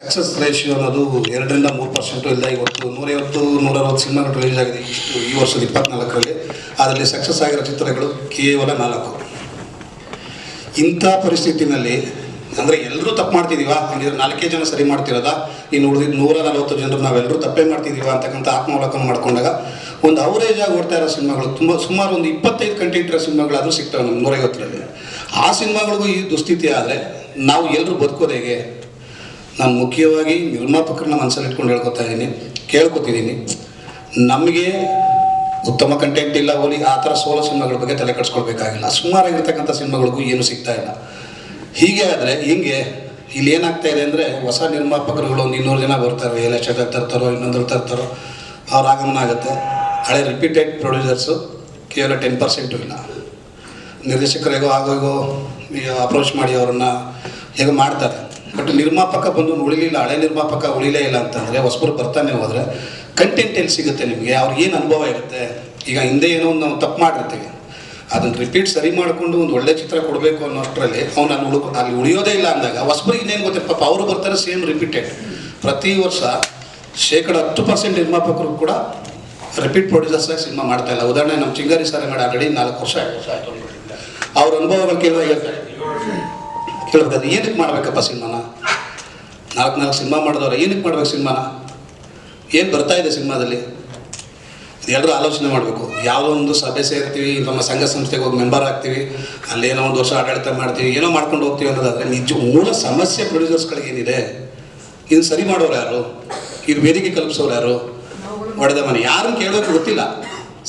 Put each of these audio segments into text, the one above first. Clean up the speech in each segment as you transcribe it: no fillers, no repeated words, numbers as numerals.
Success ratio ಅನ್ನೋದು 2-3% ಇಲ್ಲ. ಇವತ್ತು 150-160 ಸಿನಿಮಾಗಳು ರಿಲೀಸ್ ಆಗಿದೆ ಈ ವರ್ಷದ 24ರಲ್ಲಿ. ಅದರಲ್ಲಿ ಸಕ್ಸಸ್ ಆಗಿರೋ ಚಿತ್ರಗಳು ಕೇವಲ 4. ಇಂಥ ಪರಿಸ್ಥಿತಿನಲ್ಲಿ ಅಂದರೆ ಎಲ್ಲರೂ ತಪ್ಪು ಮಾಡ್ತಿದ್ದೀವಾ, ಹಂಗಿದ್ರೆ 4 ಜನ ಸರಿ ಮಾಡ್ತಿರೋದ, ಇನ್ನು ಉಳಿದಿದ್ದು 140 ಜನರು ನಾವೆಲ್ಲರೂ ತಪ್ಪೇ ಮಾಡ್ತಿದ್ದೀವಾ ಅಂತಕ್ಕಂಥ ಆತ್ಮಾವಲೋಕನ ಮಾಡ್ಕೊಂಡಾಗ ಒಂದು ಅವರೇಜ್ ಆಗಿ ಓಡ್ತಾ ಇರೋ ಸಿನಿಮಾಗಳು ಸುಮಾರು ಒಂದು 25 ಕಂಟೆಂಟ್ ಇರೋ ಸಿನಿಮಾಗಳಾದರೂ ಸಿಗ್ತವೆ ನಮ್ಮ 150ರಲ್ಲಿ. ಆ ಸಿನಿಮಾಗಳಿಗೂ ಈ ದುಸ್ಥಿತಿ ಆದರೆ ನಾವು ಎಲ್ಲರೂ ಬದುಕೋದು ಹೇಗೆ? ನಾನು ಮುಖ್ಯವಾಗಿ ನಿರ್ಮಾಪಕರನ್ನ ಮನಸ್ಸಲ್ಲಿ ಇಟ್ಕೊಂಡು ಕೇಳ್ಕೊತಿದ್ದೀನಿ, ನಮಗೆ ಉತ್ತಮ ಕಂಟೆಂಟ್ ಇಲ್ಲ ಓಲಿ ಆ ಥರ ಸೋಲೋ ಸಿನಿಮಾಗಳ ಬಗ್ಗೆ ತಲೆ ಕೆಡಿಸ್ಕೊಳ್ಬೇಕಾಗಿಲ್ಲ. ಸುಮಾರಾಗಿರ್ತಕ್ಕಂಥ ಸಿನಿಮಾಗಳಿಗೂ ಏನು ಸಿಗ್ತಾ ಇಲ್ಲ. ಹೀಗೆ ಆದರೆ ಹಿಂಗೆ ಇಲ್ಲಿ ಏನಾಗ್ತಾ ಇದೆ ಅಂದರೆ, ಹೊಸ ನಿರ್ಮಾಪಕರುಗಳು ಒಂದು 200 ಜನ ಬರ್ತಾರೆ, ಎಲ್ಲ ಶಟಲ್ ತರ್ತಾರೋ ಇನ್ನೊಂದು ತರ್ತಾರೋ, ಅವ್ರ ಆಗಮನ ಆಗುತ್ತೆ. ಹಳೆ ರಿಪೀಟೆಡ್ ಪ್ರೊಡ್ಯೂಸರ್ಸು ಕೇವಲ 10% ಇಲ್ಲ. ನಿರ್ದೇಶಕರಿಗೋ ಆಗೋಗೋ ಅಪ್ರೋಚ್ ಮಾಡಿ ಅವರನ್ನು ಹೇಗೋ ಮಾಡ್ತಾರೆ. ಬಟ್ ನಿರ್ಮಾಪಕ ಬಂದು ಉಳಿಲಿಲ್ಲ, ಹಳೆ ನಿರ್ಮಾಪಕ ಉಳಿಲೇ ಇಲ್ಲ ಅಂತಂದರೆ, ಹೊಸಬರು ಬರ್ತಾನೆ ಹೋದರೆ ಕಂಟೆಂಟ್ ಎಲ್ಲಿ ಸಿಗುತ್ತೆ ನಿಮಗೆ? ಅವ್ರಿಗೆ ಏನು ಅನುಭವ ಇರುತ್ತೆ? ಈಗ ಹಿಂದೆ ಏನೋ ಒಂದು ನಾವು ತಪ್ಪು ಮಾಡಿರ್ತೀವಿ, ಅದನ್ನು ರಿಪೀಟ್ ಸರಿ ಮಾಡಿಕೊಂಡು ಒಂದು ಒಳ್ಳೆ ಚಿತ್ರ ಕೊಡಬೇಕು ಅನ್ನೋಷ್ಟರಲ್ಲಿ ಅಲ್ಲಿ ಉಳಿಯೋದೇ ಇಲ್ಲ ಅಂದಾಗ ಹೊಸಬರಿಗೆ ಇನ್ನೇನು ಗೊತ್ತಿಲ್ಲ. ಪಾಪ ಅವರು ಬರ್ತಾರೆ ಸೇಮ್ ರಿಪೀಟೆಡ್. ಪ್ರತಿ ವರ್ಷ 10% ನಿರ್ಮಾಪಕರು ಕೂಡ ರಿಪೀಟ್ ಪ್ರೊಡ್ಯೂಸರ್ಸ್ ಆಗಿ ಸಿನಿಮಾ ಮಾಡ್ತಾ ಇಲ್ಲ. ಉದಾಹರಣೆ ನಮ್ಮ ಚಿಂಗಾರಿ ಸರ್ ಮಾಡಿ ಆಲ್ರೆಡಿ 4 ವರ್ಷ ಆಯಿತು. ಅವ್ರ ಅನುಭವಗಳು ಕೇಳಬೇಕಾದ್ರೆ ಏನಕ್ಕೆ ಮಾಡಬೇಕಪ್ಪ ಸಿನಿಮಾನ? 4 ಸಿನಿಮಾ ಮಾಡಿದವ್ರೆ, ಏನಕ್ಕೆ ಮಾಡ್ಬೇಕು ಸಿನಿಮಾನ? ಏನು ಬರ್ತಾ ಇದೆ ಸಿನಿಮಾದಲ್ಲಿ? ಎಲ್ಲರೂ ಆಲೋಚನೆ ಮಾಡಬೇಕು. ಯಾವುದೋ ಒಂದು ಸಭೆ ಸೇರ್ತೀವಿ, ನಮ್ಮ ಸಂಘ ಸಂಸ್ಥೆಗೆ ಹೋಗಿ ಮೆಂಬರ್ ಆಗ್ತೀವಿ, ಅಲ್ಲೇನೋ ಒಂದು ವರ್ಷ ಆಡಳಿತ ಮಾಡ್ತೀವಿ, ಏನೋ ಮಾಡ್ಕೊಂಡು ಹೋಗ್ತೀವಿ ಅನ್ನೋದಾದರೆ ಮೂಲ ಸಮಸ್ಯೆ ಪ್ರೊಡ್ಯೂಸರ್ಸ್ಗಳಿಗೆ ಏನಿದೆ, ಇದು ಸರಿ ಮಾಡೋರು ಯಾರು, ಇದು ವೇದಿಕೆ ಕಲ್ಪಿಸೋರು ಯಾರು, ಹೊಡೆದ ಮನೆ ಯಾರನ್ನು ಕೇಳೋಕೆ ಗೊತ್ತಿಲ್ಲ.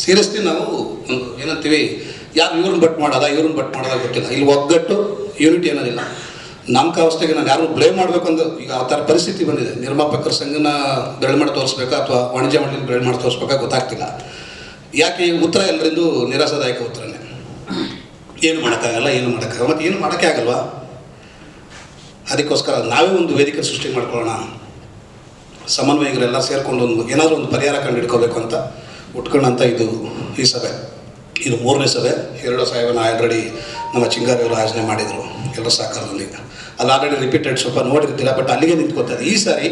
ಸೀರಿಯಸ್ಲಿ ನಾವು ಏನಂತೀವಿ, ಯಾರು ಇವ್ರನ್ನ ಬಟ್ ಮಾಡೋದ ಗೊತ್ತಿಲ್ಲ. ಇಲ್ಲಿ ಒಗ್ಗಟ್ಟು ಯೂನಿಟಿ ಅನ್ನೋದಿಲ್ಲ. ನಾಮಕಾವಸ್ಥೆಗೆ ನಾನು ಯಾರು ಬ್ಲೇಮ್ ಮಾಡಬೇಕು ಅಂತ ಈಗ ಆ ಥರ ಪರಿಸ್ಥಿತಿ ಬಂದಿದೆ. ನಿರ್ಮಾಪಕರ ಸಂಘನ ಬೆರಳು ಮಾಡಿ ತೋರಿಸ್ಬೇಕಾ ಅಥವಾ ವಾಣಿಜ್ಯ ಮಂಡಳಿ ಬೆರಳು ಮಾಡಿ ತೋರಿಸ್ಬೇಕಾ ಗೊತ್ತಾಗ್ತಿಲ್ಲ. ಯಾಕೆ ಉತ್ತರ ಎಲ್ಲರಿಂದು ನಿರಾಶಾದಾಯಕ ಉತ್ತರನೇ. ಏನು ಮಾಡೋಕ್ಕಾಗಲ್ಲ. ಮತ್ತು ಏನು ಮಾಡೋಕ್ಕೆ ಆಗಲ್ವಾ? ಅದಕ್ಕೋಸ್ಕರ ನಾವೇ ಒಂದು ವೇದಿಕೆ ಸೃಷ್ಟಿ ಮಾಡ್ಕೊಳ್ಳೋಣ, ಸಮನ್ವಯಗರೆಲ್ಲ ಸೇರಿಕೊಂಡು ಏನಾದರೂ ಒಂದು ಪರಿಹಾರ ಕಂಡು ಹಿಡ್ಕೋಬೇಕು ಅಂತ ಉಟ್ಕೊಂಡಂಥ ಈ ಸಭೆ. ಇದು 3ನೇ ಸಭೆ. 2 ಸಾಹೇಬನ ಆಲ್ರೆಡಿ ನಮ್ಮ ಚಿಂಗಾರಿ ಅವರು ಆಯೋಜನೆ ಮಾಡಿದರು ಎಲ್ಲರ ಸಹಕಾರದಲ್ಲಿ. ಅಲ್ಲಿ ಆಲ್ರೆಡಿ ರಿಪೀಟೆಡ್ ಸ್ವಲ್ಪ ನೋಡಿರ್ತೀರ, ಬಟ್ ಅಲ್ಲಿಗೆ ನಿಂತ್ಕೋತದೆ. ಈ ಸಾರಿ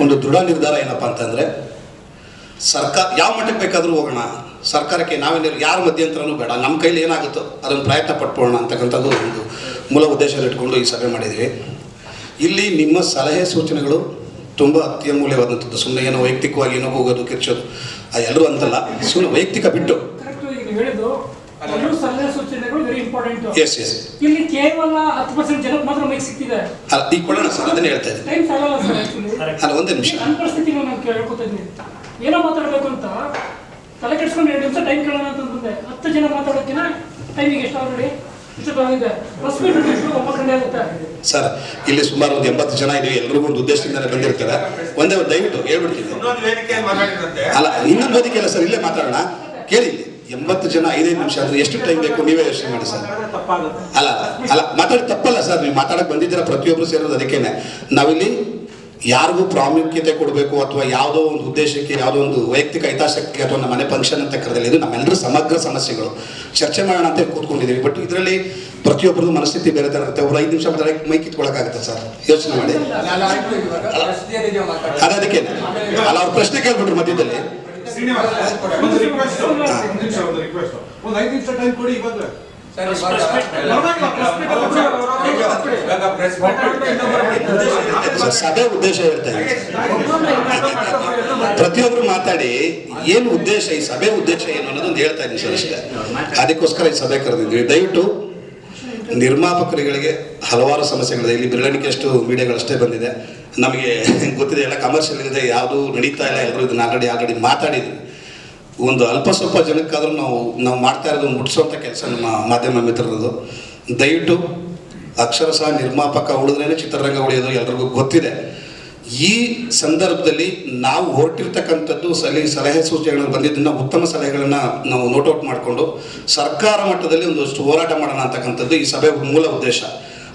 ಒಂದು ದೃಢ ನಿರ್ಧಾರ ಏನಪ್ಪ ಅಂತಂದರೆ, ಸರ್ಕಾರ ಯಾವ ಮಟ್ಟಕ್ಕೆ ಬೇಕಾದರೂ ಹೋಗೋಣ, ಸರ್ಕಾರಕ್ಕೆ ನಾವೇನಿದ್ರು ಯಾರ ಮಧ್ಯಂತರನೂ ಬೇಡ, ನಮ್ಮ ಕೈಲಿ ಏನಾಗುತ್ತೋ ಅದನ್ನು ಪ್ರಯತ್ನ ಪಟ್ಕೊಳ್ಳೋಣ ಅಂತಕ್ಕಂಥದ್ದು ಒಂದು ಮೂಲ ಉದ್ದೇಶ ಇಟ್ಕೊಂಡು ಈ ಸಭೆ ಮಾಡಿದ್ವಿ. ಇಲ್ಲಿ ನಿಮ್ಮ ಸಲಹೆ ಸೂಚನೆಗಳು ತುಂಬ ಅತ್ಯಮೂಲ್ಯವಾದಂಥದ್ದು. ಸುಮ್ಮನೆ ಏನೋ ವೈಯಕ್ತಿಕವಾಗಿ ಏನೋ ಹೋಗೋದು ಕಿರ್ಚೋದು ಎಲ್ಲರೂ ಅಂತಲ್ಲ, ಸುಮ್ಮನೆ ವೈಯಕ್ತಿಕ ಬಿಟ್ಟು ಎಸ್ ಇಲ್ಲಿ ಕೇವಲ 10% ಜನಕ್ಕೆ ಮಾತ್ರ ಮೈಕ್ ಸಿಗ್ತಿದೆ. ಈಗ ಕೊಡೋಣ ಸರ್, ಅದನ್ನೇ ಹೇಳ್ತಾ ಇದ್ದೀನಿ. ಅಲ್ಲ, ಒಂದೇ ನಿಮಿಷ. ನನ್ನ ಪರಿಸ್ಥಿತಿ ನಾನು ಕೇಳ್ಕೊತಾ ಇದ್ದೀನಿ. ಏನೋ ಮಾತಾಡಬೇಕು ಅಂತ ತಲೆ ಕೆಡಿಸ್ಕೊಂಡು 2 ನಿಮಿಷ ಟೈಮ್ ಕೇಳೋಣ ಅಂತ ಬಂದೆ. 10 ಜನ ಮಾತಾಡೋಕ್ಕಿನ ಟೈಮಿಗೆ ಎಷ್ಟು ಆಲ್ರೆಡಿ ಸರ್, ಇಲ್ಲಿ ಸುಮಾರು ಒಂದು 80 ಜನ ಇದೀವಿ. ಎಲ್ರಿಗೂ ಒಂದು ಉದ್ದೇಶದಿಂದ ಬಂದಿರ್ತಾರೆ. ಒಂದೇ ದಯವಿಟ್ಟು ಹೇಳ್ಬಿಡ್ತೀನಿ. ಅಲ್ಲ, ಇನ್ನೊಂದು ವೇದಿಕೆ ಇಲ್ಲ ಸರ್, ಇಲ್ಲೇ ಮಾತಾಡೋಣ. ಕೇಳಿ, 80 ಜನ 5 ನಿಮಿಷ ಅಂದ್ರೆ ಎಷ್ಟು ಟೈಮ್ ಬೇಕು ನೀವೇ ಯೋಚನೆ ಮಾಡಿ ಸರ್. ಅಲ್ಲ ಮಾತಾಡಿ ತಪ್ಪಲ್ಲ ಸರ್, ನೀವು ಮಾತಾಡಕ್ಕೆ ಬಂದಿದ್ದೀರಾ, ಪ್ರತಿಯೊಬ್ಬರು ಸೇರೋದು ಅದಕ್ಕೇನೆ. ನಾವಿಲ್ಲಿ ಯಾರಿಗೂ ಪ್ರಾಮುಖ್ಯತೆ ಕೊಡಬೇಕು ಅಥವಾ ಯಾವುದೋ ಒಂದು ಉದ್ದೇಶಕ್ಕೆ, ಯಾವುದೋ ಒಂದು ವೈಯಕ್ತಿಕ ಹಿತಾಸಕ್ತಿಗೆ ಅಥವಾ ನಮ್ಮ ಮನೆ ಫಂಕ್ಷನ್ ಅಂತ ಕರೆದಿಲ್ಲ. ಇದು ನಮ್ಮೆಲ್ಲರ ಸಮಗ್ರ ಸಮಸ್ಯೆಗಳು ಚರ್ಚೆ ಮಾಡೋಣ ಅಂತ ಕೂತ್ಕೊಂಡಿದ್ದೀವಿ. ಬಟ್ ಇದರಲ್ಲಿ ಪ್ರತಿಯೊಬ್ಬರದ್ದು ಮನಸ್ಥಿತಿ ಬೇರೆ ಥರ ಇರುತ್ತೆ. ಒಬ್ಬರು 5 ನಿಮಿಷ ಮಾತಾಡಕ್ಕೆ ಮೈ ಕಿತ್ಕೊಳಕ್ಕಾಗುತ್ತೆ ಸರ್? ಯೋಚನೆ ಮಾಡಿ. ಅದಕ್ಕೆ ಅಲ್ಲ, ಅವ್ರ ಪ್ರಶ್ನೆ ಕೇಳ್ಬಿಟ್ರು ಮಧ್ಯದಲ್ಲಿ. ಸಭೆ ಉದ್ದೇಶ ಹೇಳ್ತಾ ಇದ್ದೀನಿ. ಪ್ರತಿಯೊಬ್ಬರು ಮಾತಾಡಿ ಏನು ಉದ್ದೇಶ, ಈ ಸಭೆ ಉದ್ದೇಶ ಏನು ಅನ್ನೋದೊಂದು ಹೇಳ್ತಾ ಇದ್ದೀನಿ ಸರ್ ಅಷ್ಟೇ. ಅದಕ್ಕೋಸ್ಕರ ಈ ಸಭೆ ಕರೆದಿದ್ವಿ. ದಯವಿಟ್ಟು ನಿರ್ಮಾಪಕರುಗಳಿಗೆ ಹಲವಾರು ಸಮಸ್ಯೆಗಳಿದೆ. ಇಲ್ಲಿ ಬೆರಳಿಕೆಯಷ್ಟು ಮೀಡಿಯಾಗಳಷ್ಟೇ ಬಂದಿದೆ. ನಮಗೆ ಗೊತ್ತಿದೆ, ಎಲ್ಲ ಕಮರ್ಷಿಯಲ್ ಇಲ್ಲದೆ ಯಾವುದೂ ನಡೀತಾ ಇಲ್ಲ. ಎಲ್ಲರೂ ಇದನ್ನು ಆಲ್ರೆಡಿ ಮಾತಾಡಿದ್ವಿ. ಒಂದು ಅಲ್ಪ ಸ್ವಲ್ಪ ಜನಕ್ಕಾದರೂ ನಾವು ಮಾಡ್ತಾ ಇರೋದು ಮುಟ್ಟಿಸೋಂಥ ಕೆಲಸ ನಮ್ಮ ಮಾಧ್ಯಮ ಮಿತ್ರರದು. ದಯವಿಟ್ಟು ಅಕ್ಷರಶಃ ನಿರ್ಮಾಪಕ ಉಳಿದ್ರೇ ಚಿತ್ರರಂಗ ಉಳಿಯೋದು ಎಲ್ರಿಗೂ ಗೊತ್ತಿದೆ. ಈ ಸಂದರ್ಭದಲ್ಲಿ ನಾವು ಹೊರಟಿರ್ತಕ್ಕಂಥದ್ದು ಸಲಹೆ ಸೂಚನೆಗಳು ಬಂದಿದ್ದನ್ನು, ಉತ್ತಮ ಸಲಹೆಗಳನ್ನು ನಾವು ನೋಟ್ಔಟ್ ಮಾಡಿಕೊಂಡು ಸರ್ಕಾರ ಮಟ್ಟದಲ್ಲಿ ಒಂದಷ್ಟು ಹೋರಾಟ ಮಾಡೋಣ ಅಂತಕ್ಕಂಥದ್ದು ಈ ಸಭೆ ಮೂಲ ಉದ್ದೇಶ.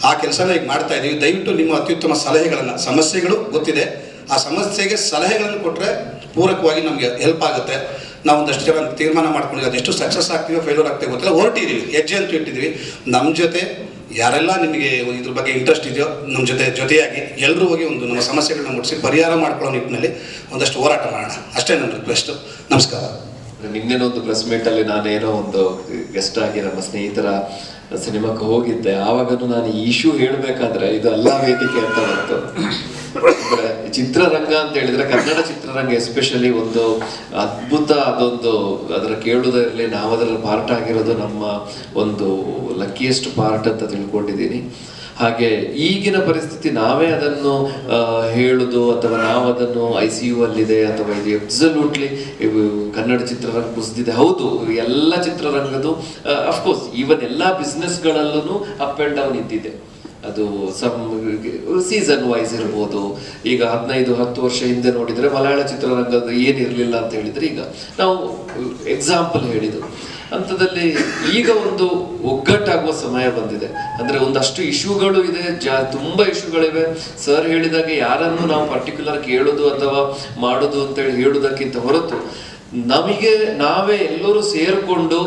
ಆ ಕೆಲಸನ ಈಗ ಮಾಡ್ತಾ ಇದ್ದೀವಿ. ದಯವಿಟ್ಟು ನಿಮ್ಮ ಅತ್ಯುತ್ತಮ ಸಲಹೆಗಳನ್ನು, ಸಮಸ್ಯೆಗಳು ಗೊತ್ತಿದೆ, ಆ ಸಮಸ್ಯೆಗೆ ಸಲಹೆಗಳನ್ನು ಕೊಟ್ಟರೆ ಪೂರಕವಾಗಿ ನಮಗೆ ಹೆಲ್ಪ್ ಆಗುತ್ತೆ. ನಾವು ಒಂದಷ್ಟು ಜನ ತೀರ್ಮಾನ ಮಾಡ್ಕೊಂಡಿದ್ದೀವಿ. ಅದೆಷ್ಟು ಸಕ್ಸಸ್ ಆಗ್ತೀವೋ ಫೇಲ್ಯೂರ್ ಆಗ್ತೀವಿ ಗೊತ್ತಿಲ್ಲ, ಹೊರಟಿದ್ದೀವಿ, ಹೆಜ್ಜೆ ಅಂತೂ ಇಟ್ಟಿದ್ದೀವಿ. ನಮ್ಮ ಜೊತೆ ಯಾರೆಲ್ಲ ನಿಮಗೆ ಇದ್ರ ಬಗ್ಗೆ ಇಂಟ್ರೆಸ್ಟ್ ಇದೆಯೋ ನಮ್ಮ ಜೊತೆಯಾಗಿ ಎಲ್ಲರೂ ಹೋಗಿ ಒಂದು ನಮ್ಮ ಸಮಸ್ಯೆಗಳನ್ನ ಮುಟ್ಟಿಸಿ ಪರಿಹಾರ ಮಾಡ್ಕೊಳ್ಳೋ ನಿಟ್ಟಿನಲ್ಲಿ ಒಂದಷ್ಟು ಹೋರಾಟ ಮಾಡೋಣ, ಅಷ್ಟೇ ನನ್ನ ರಿಕ್ವೆಸ್ಟು. ನಮಸ್ಕಾರ. ನಿನ್ನೆನೊಂದು ಪ್ರೆಸ್ ಮೀಟಲ್ಲಿ ನಾನೇನೋ ಒಂದು ಗೆಸ್ಟ್ ಆಗಿ ನಮ್ಮ ಸ್ನೇಹಿತರ ಸಿನಿಮಾಕ್ಕೆ ಹೋಗಿದ್ದೆ. ಆವಾಗನು ನಾನು ಈ ಇಶ್ಯೂ ಹೇಳಬೇಕಾದ್ರೆ ಇದು ಅಲ್ಲ ವೇದಿಕೆ ಅಂತ ಬಂತು. ಅಂದ್ರೆ ಚಿತ್ರರಂಗ ಅಂತ ಹೇಳಿದ್ರೆ ಕನ್ನಡ ಚಿತ್ರರಂಗ ಎಸ್ಪೆಷಲಿ ಒಂದು ಅದ್ಭುತ, ಅದೊಂದು ಅದರ ಕೇಳುವುದರಲ್ಲಿ ನಾವು ಅದರ ಪಾರ್ಟ್ ಆಗಿರೋದು ನಮ್ಮ ಒಂದು ಲಕ್ಕಿಯೆಸ್ಟ್ ಪಾರ್ಟ್ ಅಂತ ತಿಳ್ಕೊಂಡಿದ್ದೀನಿ. ಹಾಗೆ ಈಗಿನ ಪರಿಸ್ಥಿತಿ ನಾವೇ ಅದನ್ನು ಹೇಳುದು ಅಥವಾ ನಾವು ಅದನ್ನು ICU ಅಲ್ಲಿದೆ ಅಥವಾ ಇದು ಅಬ್ಸಲ್ಯೂಟ್ಲಿ ಕನ್ನಡ ಚಿತ್ರರಂಗ ಕುಸಿದಿದೆ. ಹೌದು, ಎಲ್ಲ ಚಿತ್ರರಂಗದ್ದು ಅಫ್ಕೋರ್ಸ್ ಈವನ್ ಎಲ್ಲ ಬಿಸ್ನೆಸ್ಗಳಲ್ಲೂ ಅಪ್ ಆ್ಯಂಡ್ ಡೌನ್ ಇದ್ದಿದೆ. ಅದು ಸಮ್ ಸೀಸನ್ ವೈಸ್ ಇರ್ಬೋದು. ಈಗ 15-10 ವರ್ಷ ಹಿಂದೆ ನೋಡಿದರೆ ಮಲಯಾಳ ಚಿತ್ರರಂಗದ ಏನಿರಲಿಲ್ಲ ಅಂತ ಹೇಳಿದರೆ ಈಗ ನಾವು ಎಕ್ಸಾಂಪಲ್ ಹೇಳಿದ್ದು ಅಂಥದ್ದಲ್ಲಿ ಈಗ ಒಂದು ಒಗ್ಗಟ್ಟಾಗುವ ಸಮಯ ಬಂದಿದೆ. ಅಂದರೆ ಒಂದಷ್ಟು ಇಶ್ಯೂಗಳು ಇದೆ, ತುಂಬ ಇಶ್ಯೂಗಳಿವೆ. ಸರ್ ಹೇಳಿದಾಗ ಯಾರನ್ನು ನಾವು ಪರ್ಟಿಕ್ಯುಲರ್ ಕೇಳೋದು ಅಥವಾ ಮಾಡೋದು ಅಂತೇಳಿ ಹೇಳೋದಕ್ಕಿಂತ ಹೊರತು ನಮಗೆ ನಾವೇ ಎಲ್ಲರೂ ಸೇರಿಕೊಂಡು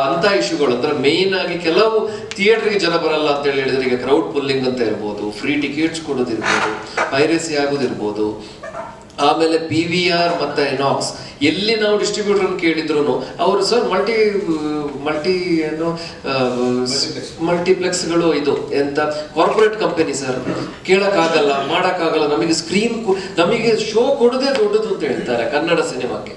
ಅಂಥ ಇಶ್ಯೂಗಳು, ಅಂದರೆ ಮೇಯ್ನ್ ಆಗಿ ಕೆಲವು ಥಿಯೇಟ್ರಿಗೆ ಜನ ಬರಲ್ಲ ಅಂತ ಹೇಳಿದ್ರೆ ಈಗ ಕ್ರೌಡ್ ಪುಲ್ಲಿಂಗ್ ಅಂತ ಇರ್ಬೋದು, ಫ್ರೀ ಟಿಕೆಟ್ಸ್ ಕೊಡೋದಿರ್ಬೋದು, ಪೈರಸಿ ಆಗೋದಿರ್ಬೋದು, ಆಮೇಲೆ PVR ಮತ್ತು ಇನಾಕ್ಸ್ ಎಲ್ಲಿ ನಾವು ಡಿಸ್ಟ್ರಿಬ್ಯೂಟರ್ ಕೇಳಿದ್ರು ಅವರು ಸರ್ ಮಲ್ಟಿಪ್ಲೆಕ್ಸ್ಗಳು ಇದು ಎಂತ ಕಾರ್ಪೊರೇಟ್ ಕಂಪನಿ ಸರ್, ಕೇಳಕ್ಕಾಗಲ್ಲ, ಮಾಡೋಕ್ಕಾಗಲ್ಲ, ನಮಗೆ ಸ್ಕ್ರೀನ್ ನಮಗೆ ಶೋ ಕೊಡೋದೇ ದೊಡ್ಡದು ಅಂತ ಹೇಳ್ತಾರೆ ಕನ್ನಡ ಸಿನಿಮಾಕ್ಕೆ.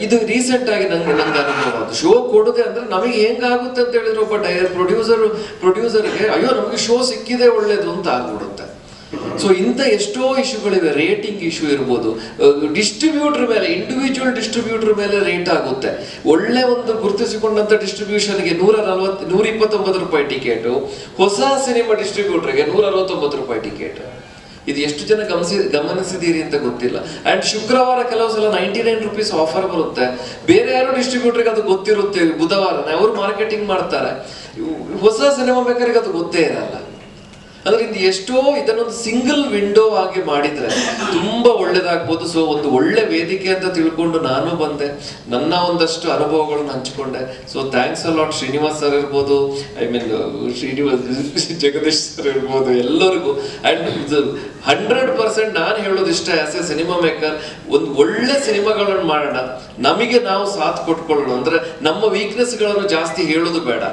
ಇದು ರೀಸೆಂಟ್ ಆಗಿ ನಂಗೆ ಅನುಭವ ಅದು. ಶೋ ಕೊಡೋದೆ ಅಂದ್ರೆ ನಮಗೆ ಹೆಂಗಾಗುತ್ತೆ ಅಂತ ಹೇಳಿದ್ರೆ ಒಬ್ಬ ಪ್ರೊಡ್ಯೂಸರ್ಗೆ ಅಯ್ಯೋ ನಮಗೆ ಶೋ ಸಿಕ್ಕಿದೆ ಒಳ್ಳೇದು ಅಂತ ಆಗ್ಬಿಡುತ್ತೆ. ಸೊ ಇಂಥ ಎಷ್ಟೋ ಇಶ್ಯೂಗಳಿವೆ. ರೇಟಿಂಗ್ ಇಶ್ಯೂ ಇರ್ಬೋದು, ಡಿಸ್ಟ್ರಿಬ್ಯೂಟರ್ ಮೇಲೆ, ಇಂಡಿವಿಜುವಲ್ ಡಿಸ್ಟ್ರಿಬ್ಯೂಟರ್ ಮೇಲೆ ರೇಟ್ ಆಗುತ್ತೆ. ಒಳ್ಳೆ ಒಂದು ಗುರುತಿಸಿಕೊಂಡಂತ ಡಿಸ್ಟ್ರಿಬ್ಯೂಷನ್ಗೆ 129 ರೂಪಾಯಿ ಟಿಕೆಟು, ಹೊಸ ಸಿನಿಮಾ ಡಿಸ್ಟ್ರಿಬ್ಯೂಟರ್ಗೆ 169 ರೂಪಾಯಿ ಟಿಕೆಟ್. ಇದು ಎಷ್ಟು ಜನ ಗಮನಿಸಿದೀರಿ ಅಂತ ಗೊತ್ತಿಲ್ಲ. ಅಂಡ್ ಶುಕ್ರವಾರ ಕೆಲವು ಸಲ 99 ರೂಪೀಸ್ ಆಫರ್ ಬರುತ್ತೆ. ಬೇರೆ ಯಾರು ಡಿಸ್ಟ್ರಿಬ್ಯೂಟರ್ಗೆ ಅದು ಗೊತ್ತಿರುತ್ತೆ, ಬುಧವಾರನೇ ಅವರು ಮಾರ್ಕೆಟಿಂಗ್ ಮಾಡ್ತಾರೆ. ಹೊಸ ಸಿನಿಮಾ ಬೇಕಾದ್ರೆ ಅದು ಗೊತ್ತೇ ಇರಲ್ಲ. ಅದರಿಂದ ಎಷ್ಟೋ ಇದನ್ನೊಂದು ಸಿಂಗಲ್ ವಿಂಡೋ ಆಗಿ ಮಾಡಿದ್ರೆ ತುಂಬಾ ಒಳ್ಳೇದಾಗ್ಬೋದು. ಸೊ ಒಂದು ಒಳ್ಳೆ ವೇದಿಕೆ ಅಂತ ತಿಳ್ಕೊಂಡು ನಾನು ಬಂದೆ, ನನ್ನ ಒಂದಷ್ಟು ಅನುಭವಗಳನ್ನ ಹಂಚಿಕೊಂಡೆ. So thanks a lot Srinivas sir ಇರ್ಬೋದು, ಜಗದೀಶ್ ಸರ್ ಇರ್ಬೋದು, ಎಲ್ಲರಿಗೂ. ಅಂಡ್ 100% ನಾನು ಹೇಳೋದಿಷ್ಟ ಆಸ್ ಎ ಸಿನಿಮಾ ಮೇಕರ್, ಒಂದು ಒಳ್ಳೆ ಸಿನಿಮಾಗಳನ್ನು ಮಾಡೋಣ, ನಮಗೆ ನಾವು ಸಾಥ್ ಕೊಟ್ಕೊಳ್ಳೋಣ. ಅಂದ್ರೆ ನಮ್ಮ ವೀಕ್ನೆಸ್ಗಳನ್ನು ಜಾಸ್ತಿ ಹೇಳೋದು ಬೇಡ.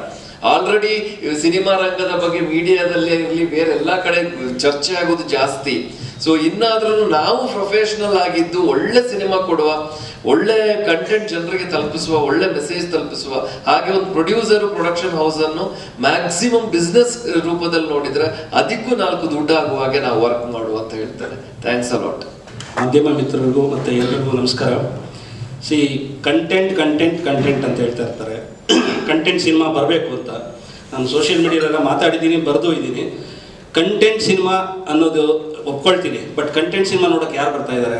ಆಲ್ರೆಡಿ ಸಿನಿಮಾ ರಂಗದ ಬಗ್ಗೆ ಮೀಡಿಯಾದಲ್ಲಿ ಇರಲಿ ಬೇರೆ ಎಲ್ಲ ಕಡೆ ಚರ್ಚೆ ಆಗೋದು ಜಾಸ್ತಿ. ಸೊ ಇನ್ನಾದ್ರೂ ನಾವು ಪ್ರೊಫೆಷನಲ್ ಆಗಿದ್ದು ಒಳ್ಳೆ ಸಿನಿಮಾ ಕೊಡುವ, ಒಳ್ಳೆ ಕಂಟೆಂಟ್ ಜನರಿಗೆ ತಲುಪಿಸುವ, ಒಳ್ಳೆ ಮೆಸೇಜ್ ತಲುಪಿಸುವ, ಹಾಗೆ ಒಂದು ಪ್ರೊಡಕ್ಷನ್ ಹೌಸ್ ಅನ್ನು ಮ್ಯಾಕ್ಸಿಮಮ್ ಬಿಸ್ನೆಸ್ ರೂಪದಲ್ಲಿ ನೋಡಿದ್ರೆ ಅದಕ್ಕೂ 4 ದುಡ್ಡು ಆಗುವ ಹಾಗೆ ನಾವು ವರ್ಕ್ ಮಾಡುವ ಅಂತ ಹೇಳ್ತಾರೆ. Thanks a lot. ಮಾಧ್ಯಮ ಮಿತ್ರರಿಗೂ ಮತ್ತು ಎಲ್ಲರಿಗೂ ನಮಸ್ಕಾರ. ಕಂಟೆಂಟ್ ಅಂತ ಹೇಳ್ತಾ ಇರ್ತಾರೆ. ಕಂಟೆಂಟ್ ಸಿನಿಮಾ ಬರಬೇಕು ಅಂತ ನಾನು ಸೋಷಿಯಲ್ ಮೀಡಿಯಾಲೆಲ್ಲ ಮಾತಾಡಿದ್ದೀನಿ, ಬರೆದು ಇದ್ದೀನಿ. ಕಂಟೆಂಟ್ ಸಿನಿಮಾ ಅನ್ನೋದು ಒಪ್ಕೊಳ್ತೀನಿ, ಬಟ್ ಕಂಟೆಂಟ್ ಸಿನಿಮಾ ನೋಡೋಕೆ ಯಾರು ಬರ್ತಾ ಇದ್ದಾರೆ?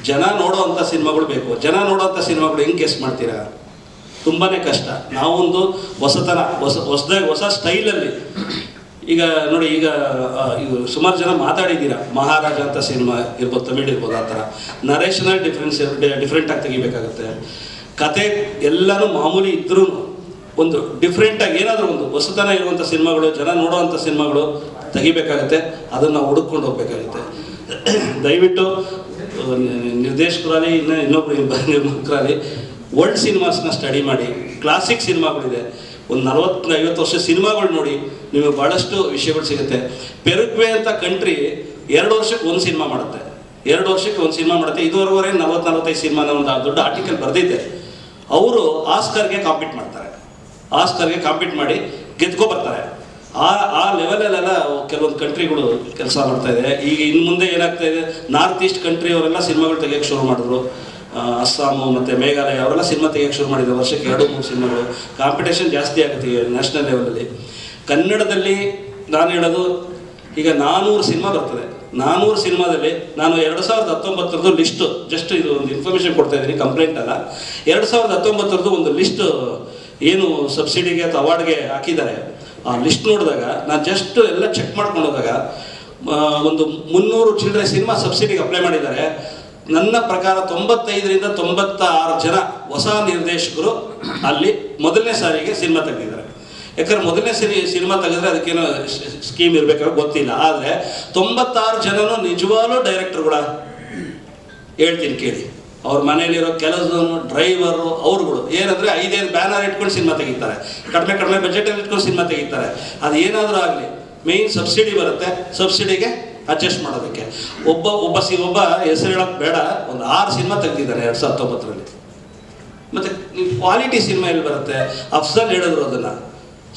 ಜನ ನೋಡೋವಂಥ ಸಿನಿಮಾಗಳು ಬೇಕು. ಜನ ನೋಡೋವಂಥ ಸಿನಿಮಾಗಳು ಹೆಂಗೆ ಗೆಸ್ ಮಾಡ್ತೀರಾ? ತುಂಬಾ ಕಷ್ಟ. ನಾವೊಂದು ಹೊಸ ಸ್ಟೈಲಲ್ಲಿ ಈಗ ನೋಡಿ, ಈಗ ಸುಮಾರು ಜನ ಮಾತಾಡಿದ್ದೀರಾ, ಮಹಾರಾಜ ಅಂತ ಸಿನಿಮಾ ಇರ್ಬೋದು, ತಮಿಳ್ ಇರ್ಬೋದು, ಆ ಥರ ನರೇಶನಲ್ ಡಿಫ್ರೆಂಟಾಗಿ ತೆಗಿಬೇಕಾಗತ್ತೆ. ಕತೆ ಎಲ್ಲನೂ ಮಾಮೂಲಿ ಇದ್ರೂ ಒಂದು ಡಿಫ್ರೆಂಟಾಗಿ ಏನಾದರೂ ಒಂದು ಹೊಸತನ ಇರುವಂಥ ಸಿನಿಮಾಗಳು, ಜನ ನೋಡುವಂಥ ಸಿನಿಮಾಗಳು ತೆಗಿಬೇಕಾಗತ್ತೆ. ಅದನ್ನು ನಾವು ಹುಡುಕೊಂಡು ಹೋಗ್ಬೇಕಾಗುತ್ತೆ. ದಯವಿಟ್ಟು ನಿರ್ದೇಶಕರಾಗಲಿ ಇನ್ನೊಬ್ಬರು ನಿರ್ಮಾಪಕರಾಗಲಿ ವರ್ಲ್ಡ್ ಸಿನಿಮಾಸ್ನ ಸ್ಟಡಿ ಮಾಡಿ. ಕ್ಲಾಸಿಕ್ ಸಿನಿಮಾಗಳಿದೆ, ಒಂದು 40-50 ವರ್ಷ ಸಿನಿಮಾಗಳು ನೋಡಿ, ನಿಮಗೆ ಭಾಳಷ್ಟು ವಿಷಯಗಳು ಸಿಗುತ್ತೆ. ಪೆರುಗ್ವೆ ಅಂತ ಕಂಟ್ರಿ 2 ವರ್ಷಕ್ಕೆ ಒಂದು ಸಿನಿಮಾ ಮಾಡುತ್ತೆ. 2 ವರ್ಷಕ್ಕೆ ಒಂದು ಸಿನಿಮಾ ಮಾಡುತ್ತೆ. ಇದುವರೆಗೆ 40-45 ಸಿನಿಮಾನ ಒಂದು ದೊಡ್ಡ ಆರ್ಟಿಕಲ್ ಬರೆದಿದ್ದೆ. ಅವರು ಆಸ್ಕರ್ಗೆ ಕಾಂಪೀಟ್ ಮಾಡ್ತಾರೆ. ಆಸ್ಕರ್ಗೆ ಕಾಂಪೀಟ್ ಮಾಡಿ ಗೆದ್ಕೊ ಬರ್ತಾರೆ. ಆ ಲೆವೆಲಲ್ಲೆಲ್ಲ ಕೆಲವೊಂದು ಕಂಟ್ರಿಗಳು ಕೆಲಸ ಮಾಡ್ತಾ ಇದೆ. ಈಗ ಇನ್ನು ಮುಂದೆ ಏನಾಗ್ತಾ ಇದೆ, ನಾರ್ತ್ ಈಸ್ಟ್ ಕಂಟ್ರಿ ಅವರೆಲ್ಲ ಸಿನಿಮಾಗಳು ತೆಗಿಯೋಕ್ಕೆ ಶುರು ಮಾಡಿದ್ರು. ಅಸ್ಸಾಮು ಮತ್ತು ಮೇಘಾಲಯ ಅವರೆಲ್ಲ ಸಿನಿಮಾ ತೆಗಿಯೋಕ್ಕೆ ಶುರು ಮಾಡಿದ್ರು. ವರ್ಷಕ್ಕೆ 2-3 ಸಿನಿಮಾಗಳು. ಕಾಂಪಿಟೇಷನ್ ಜಾಸ್ತಿ ಆಗುತ್ತೆ ಈಗ ನ್ಯಾಷನಲ್ ಲೆವೆಲಲ್ಲಿ. ಕನ್ನಡದಲ್ಲಿ ನಾನು ಹೇಳೋದು, ಈಗ 400 ಸಿನಿಮಾ ಬರ್ತದೆ. 400 ಸಿನಿಮಾದಲ್ಲಿ ನಾನು 2019 ಲಿಸ್ಟು, ಜಸ್ಟ್ ಇದು ಒಂದು ಇನ್ಫಾರ್ಮೇಷನ್ ಕೊಡ್ತಾ ಇದ್ದೀನಿ, ಕಂಪ್ಲೇಂಟ್ ಅಲ್ಲ. 2019 ಒಂದು ಲಿಸ್ಟ್ ಏನು ಸಬ್ಸಿಡಿಗೆ ಅಥವಾ ಅವಾರ್ಡ್ಗೆ ಹಾಕಿದ್ದಾರೆ, ಆ ಲಿಸ್ಟ್ ನೋಡಿದಾಗ ನಾನು ಜಸ್ಟ್ ಎಲ್ಲ ಚೆಕ್ ಮಾಡ್ಕೊಂಡು ಹೋದಾಗ ಒಂದು 300 ಚಿಲ್ಲರೆ ಸಿನಿಮಾ ಸಬ್ಸಿಡಿಗೆ ಅಪ್ಲೈ ಮಾಡಿದ್ದಾರೆ. ನನ್ನ ಪ್ರಕಾರ 95ರಿಂದ 96 ಜನ ಹೊಸ ನಿರ್ದೇಶಕರು ಅಲ್ಲಿ ಮೊದಲನೇ ಸಾರಿಗೆ ಸಿನಿಮಾ ತೆಗೆದಿದ್ದಾರೆ. ಯಾಕಂದ್ರೆ ಮೊದಲನೇ ಸಿನಿಮಾ ತೆಗೆದ್ರೆ ಅದಕ್ಕೇನೋ ಸ್ಕೀಮ್ ಇರಬೇಕಾದ್ರೆ ಗೊತ್ತಿಲ್ಲ. ಆದರೆ 96 ಜನನು ನಿಜವಾಗ್ಲೂ ಡೈರೆಕ್ಟರ್ಗಳ ಹೇಳ್ತೀನಿ ಕೇಳಿ. ಅವ್ರ ಮನೇಲಿರೋ ಕೆಲಸದವನು, ಡ್ರೈವರು, ಅವ್ರುಗಳು ಏನಂದರೆ 5 ಬ್ಯಾನರ್ ಇಟ್ಕೊಂಡು ಸಿನಿಮಾ ತೆಗಿತಾರೆ, ಕಡಿಮೆ ಬಜೆಟಲ್ಲಿ ಇಟ್ಕೊಂಡು ಸಿನಿಮಾ ತೆಗಿತಾರೆ. ಅದು ಏನಾದರೂ ಆಗಲಿ, ಮೇಯ್ನ್ ಸಬ್ಸಿಡಿ ಬರುತ್ತೆ, ಸಬ್ಸಿಡಿಗೆ ಅಡ್ಜಸ್ಟ್ ಮಾಡೋದಕ್ಕೆ ಒಬ್ಬ ಹೆಸರು ಹೇಳೋಕ್ಕೆ ಬೇಡ, ಒಂದು 6 ಸಿನಿಮಾ ತೆಗೆದಿದ್ದಾನೆ 2019ರಲ್ಲಿ. ಮತ್ತು ಕ್ವಾಲಿಟಿ ಸಿನಿಮಾ ಎಲ್ಲಿ ಬರುತ್ತೆ? ಅಫ್ಸಲ್ ಹೇಳಿದ್ರು ಅದನ್ನು.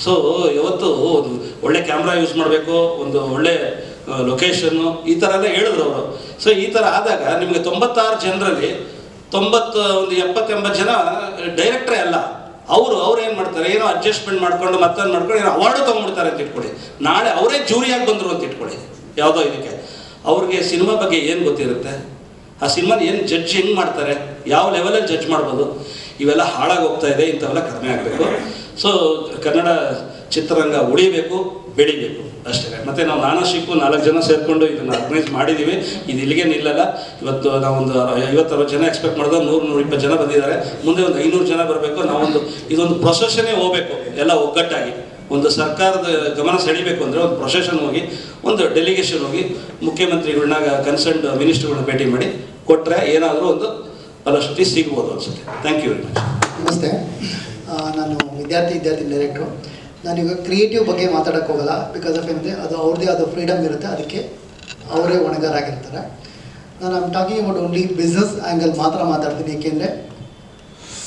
ಸೊ ಇವತ್ತು ಒಂದು ಒಳ್ಳೆ ಕ್ಯಾಮ್ರಾ ಯೂಸ್ ಮಾಡಬೇಕು, ಒಂದು ಒಳ್ಳೆ ಲೊಕೇಶನ್ನು, ಈ ಥರ ಎಲ್ಲ ಹೇಳಿದ್ರು ಅವರು. ಸೊ ಈ ಥರ ಆದಾಗ ನಿಮಗೆ 96 ಜನರಲ್ಲಿ 70-80 ಜನ ಡೈರೆಕ್ಟ್ರೇ ಅಲ್ಲ. ಅವ್ರು ಏನು ಮಾಡ್ತಾರೆ, ಏನೋ ಅಡ್ಜಸ್ಟ್ಮೆಂಟ್ ಮಾಡ್ಕೊಂಡು ಮತ್ತೊಂದು ಮಾಡ್ಕೊಂಡು ಏನೋ ಅವಾರ್ಡು ತೊಗೊಂಡ್ಬಿಡ್ತಾರೆ ಅಂತ ಇಟ್ಕೊಳ್ಳಿ. ನಾಳೆ ಅವರೇ ಜೂರಿಯಾಗಿ ಬಂದರು ಅಂತ ಇಟ್ಕೊಳ್ಳಿ ಯಾವುದೋ ಇದಕ್ಕೆ. ಅವ್ರಿಗೆ ಸಿನಿಮಾ ಬಗ್ಗೆ ಏನು ಗೊತ್ತಿರುತ್ತೆ? ಆ ಸಿನಿಮಾನ ಏನು ಜಡ್ಜ್ ಹೆಂಗೆ ಮಾಡ್ತಾರೆ, ಯಾವ ಲೆವೆಲಲ್ಲಿ ಜಡ್ಜ್ ಮಾಡ್ಬೋದು, ಇವೆಲ್ಲ ಹಾಳಾಗಿ ಹೋಗ್ತಾ ಇದೆ. ಇಂಥವೆಲ್ಲ ಕಡಿಮೆ ಆಗಬೇಕು. ಸೊ ಕನ್ನಡ ಚಿತ್ರರಂಗ ಉಳಿಬೇಕು, ಬೆಳಿಬೇಕು ಅಷ್ಟೇ. ಮತ್ತು ನಾವು ನಾನಶಿಕ್ಕು 4 ಜನ ಸೇರಿಕೊಂಡು ಇದನ್ನು ಆರ್ಗನೈಸ್ ಮಾಡಿದ್ದೀವಿ. ಇದು ಇಲ್ಲಿಗೆ ನಿಲ್ಲಲ್ಲ. ಇವತ್ತು ನಾವೊಂದು 50-60 ಜನ ಎಕ್ಸ್ಪೆಕ್ಟ್ ಮಾಡಿದ್ರೆ 100-120 ಜನ ಬಂದಿದ್ದಾರೆ. ಮುಂದೆ ಒಂದು 500 ಜನ ಬರಬೇಕು. ಇದೊಂದು ಪ್ರೊಸೆಷನ್ನೇ ಹೋಗಬೇಕು, ಎಲ್ಲ ಒಗ್ಗಟ್ಟಾಗಿ. ಒಂದು ಸರ್ಕಾರದ ಗಮನ ಸೆಳೀಬೇಕು ಅಂದರೆ ಒಂದು ಪ್ರೊಸೆಷನ್ ಹೋಗಿ, ಒಂದು ಡೆಲಿಗೇಷನ್ ಹೋಗಿ, ಮುಖ್ಯಮಂತ್ರಿಗಳನ್ನ, ಕನ್ಸರ್ನ್ಡ್ ಮಿನಿಸ್ಟ್ರುಗಳನ್ನ ಭೇಟಿ ಮಾಡಿ ಕೊಟ್ಟರೆ ಏನಾದರೂ ಒಂದು ಫಲಶ್ರುತಿ ಸಿಗ್ಬೋದು ಅನಿಸುತ್ತೆ. Thank you very much. ನಮಸ್ತೆ, ನಾನು ವಿದ್ಯಾರ್ಥಿ ಡೈರೆಕ್ಟ್ರು. ನಾನೀಗ ಕ್ರಿಯೇಟಿವ್ ಬಗ್ಗೆ ಮಾತಾಡೋಕ್ಕೆ ಹೋಗಲ್ಲ. ಬಿಕಾಸ್ ಆಫ್ ಏನಂದರೆ ಅದು ಅವ್ರದ್ದೇ ಆದ ಫ್ರೀಡಮ್ ಇರುತ್ತೆ, ಅದಕ್ಕೆ ಅವರೇ ಹೊಣೆಗಾರಾಗಿರ್ತಾರೆ. ನಾನು talking about only business angle ಮಾತ್ರ ಮಾತಾಡ್ತೀನಿ. ಏಕೆಂದರೆ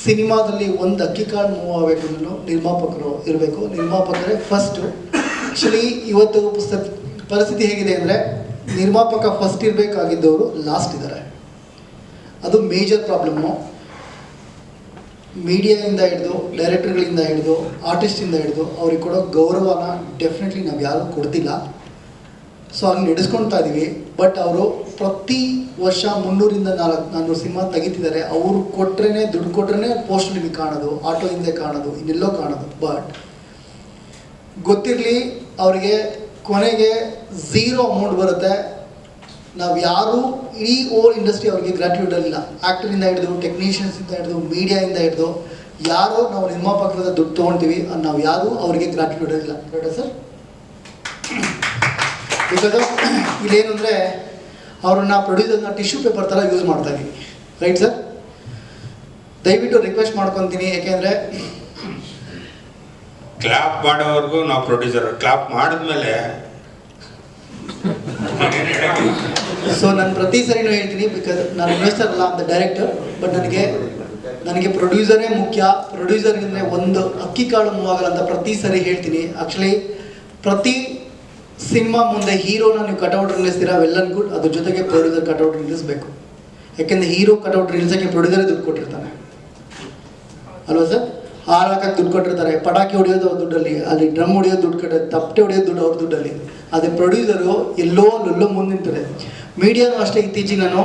ಸಿನಿಮಾದಲ್ಲಿ ಒಂದು ಅಕ್ಕಿ ಕಾಳು ಮೂವ್ ಆಗಬೇಕು ಅನ್ನೋ ನಿರ್ಮಾಪಕರು ಇರಬೇಕು. ನಿರ್ಮಾಪಕರೇ ಫಸ್ಟು. ಆ್ಯಕ್ಚುಲಿ ಇವತ್ತು ಪರಿಸ್ಥಿತಿ ಹೇಗಿದೆ ಅಂದರೆ, ನಿರ್ಮಾಪಕ ಫಸ್ಟ್ ಇರಬೇಕಾಗಿದ್ದವರು ಲಾಸ್ಟ್ ಇದ್ದಾರೆ. ಅದು ಮೇಜರ್ ಪ್ರಾಬ್ಲಮ್ಮು. ಮೀಡಿಯಾದಿಂದ ಹಿಡಿದು, ಡೈರೆಕ್ಟರ್ಗಳಿಂದ ಹಿಡಿದು, ಆರ್ಟಿಸ್ಟಿಂದ ಹಿಡಿದು ಅವ್ರಿಗೆ ಕೊಡೋ ಗೌರವನ ಡೆಫಿನೆಟ್ಲಿ ನಾವು ಯಾರೂ ಕೊಡ್ತಿಲ್ಲ. ಸೊ ಹಂಗೆ ನಡೆಸ್ಕೊಳ್ತಾ ಇದ್ದೀವಿ. ಬಟ್ ಅವರು ಪ್ರತಿ ವರ್ಷ 300-400 ಸಿನಿಮಾ ತೆಗಿತಿದ್ದಾರೆ. ಅವರು ಕೊಟ್ರೇ, ದುಡ್ಡು ಕೊಟ್ರೇ ಪೋಸ್ಟ್ ನಿಮಗೆ ಕಾಣೋದು, ಆಟೋ ಹಿಂದೆ ಕಾಣೋದು, ಇನ್ನೆಲ್ಲೋ ಕಾಣೋದು. ಬಟ್ ಗೊತ್ತಿರಲಿ, ಅವರಿಗೆ ಕೊನೆಗೆ 0 ಅಮೌಂಟ್ ಬರುತ್ತೆ. ನಾವು ಯಾರೂ ಇಡೀ ಓಲ್ ಇಂಡಸ್ಟ್ರಿ ಅವ್ರಿಗೆ ಗ್ರ್ಯಾಟ್ಯೂಟಲ್ಲಿ ಇಲ್ಲ. ಆ್ಯಕ್ಟರಿಂದ ಹಿಡಿದು, ಟೆಕ್ನಿಷಿಯನ್ಸಿಂದ ಹಿಡಿದು, ಮೀಡಿಯಾಯಿಂದ ಹಿಡಿದು ಯಾರು ನಾವು ನಿರ್ಮಾಪಕರಿಂದ ದುಡ್ಡು ತೊಗೊಳ್ತೀವಿ, ನಾವು ಯಾರೂ ಅವರಿಗೆ ಗ್ರ್ಯಾಟ್ಯೂಟಲ್ಲಿ ಇಲ್ಲ. ಕರೆಕ್ಟಾ ಸರ್? ಬಿಕಾಸ್ ಇಲ್ಲೇನು ಅಂದರೆ, ಅವ್ರನ್ನ ಪ್ರೊಡ್ಯೂಸರ್ನ ಟಿಶ್ಯೂ ಪೇಪರ್ ಥರ ಯೂಸ್ ಮಾಡ್ತಾ ಇದ್ದೀವಿ. Right sir? ದಯವಿಟ್ಟು ರಿಕ್ವೆಸ್ಟ್ ಮಾಡ್ಕೊತೀನಿ. ಯಾಕೆಂದರೆ ಕ್ಲಾಪ್ ಮಾಡೋವರೆಗೂ ನಾವು ಪ್ರೊಡ್ಯೂಸರ್, ಕ್ಲಾಪ್ ಮಾಡಿದ್ಮೇಲೆ ಸೊ ನಾನು ಪ್ರತಿ ಸರಿನೂ ಹೇಳ್ತೀನಿ, ಬಿಕಾಸ್ ನಾನು ಇನ್ವೆಸ್ಟರ್ ಅಲ್ಲ, ಅಂತ ಡೈರೆಕ್ಟರ್. ಬಟ್ ನನಗೆ ಪ್ರೊಡ್ಯೂಸರೇ ಮುಖ್ಯ. ಪ್ರೊಡ್ಯೂಸರ್ಗಿಂದರೆ ಒಂದು ಅಕ್ಕಿ ಕಾಳು ಮೂವ್ ಆಗಲ್ಲ ಅಂತ ಪ್ರತಿ ಸರಿ ಹೇಳ್ತೀನಿ. ಆ್ಯಕ್ಚುಲಿ ಪ್ರತಿ ಸಿನಿಮಾ ಮುಂದೆ ಹೀರೋನ ನೀವು ಕಟೌಟ್ ನಿಲ್ಲಿಸ್ತೀರಾ, ವೆಲ್ ಆ್ಯಂಡ್ ಗುಡ್. ಅದ್ರ ಜೊತೆಗೆ ಪ್ರೊಡ್ಯೂಸರ್ ಕಟೌಟ್ ನಿಲ್ಲಿಸಬೇಕು. ಯಾಕೆಂದರೆ ಹೀರೋ ಕಟೌಟ್ ನಿಲ್ಲಿಸೋಕ್ಕೆ ಪ್ರೊಡ್ಯೂಸರೇ ದುಡ್ಡು ಕೊಟ್ಟಿರ್ತಾನೆ ಅಲ್ವಾ ಸರ್? ಹಾರಾಕಕ್ಕೆ ದುಡ್ಡು ಕೊಟ್ಟಿರ್ತಾರೆ, ಪಟಾಕಿ ಹೊಡೆಯೋದು ಅವ್ರ ದುಡ್ಡಲ್ಲಿ, ಅಲ್ಲಿ ಡ್ರಮ್ ಹೊಡೆಯೋದು ದುಡ್ಡು ಕಟ್ಟೋದು, ತಪ್ಪಟೆ ಹೊಡೆಯೋದು ದುಡ್ಡು ಅವ್ರ ದುಡ್ಡಲ್ಲಿ. ಅದೇ ಪ್ರೊಡ್ಯೂಸರು ಎಲ್ಲೋ ಮುಂದೆ ನಿಂತಿದೆ. ಮೀಡಿಯಾನು ಅಷ್ಟೇ. ಇತ್ತೀಚೆಗೆ ನಾನು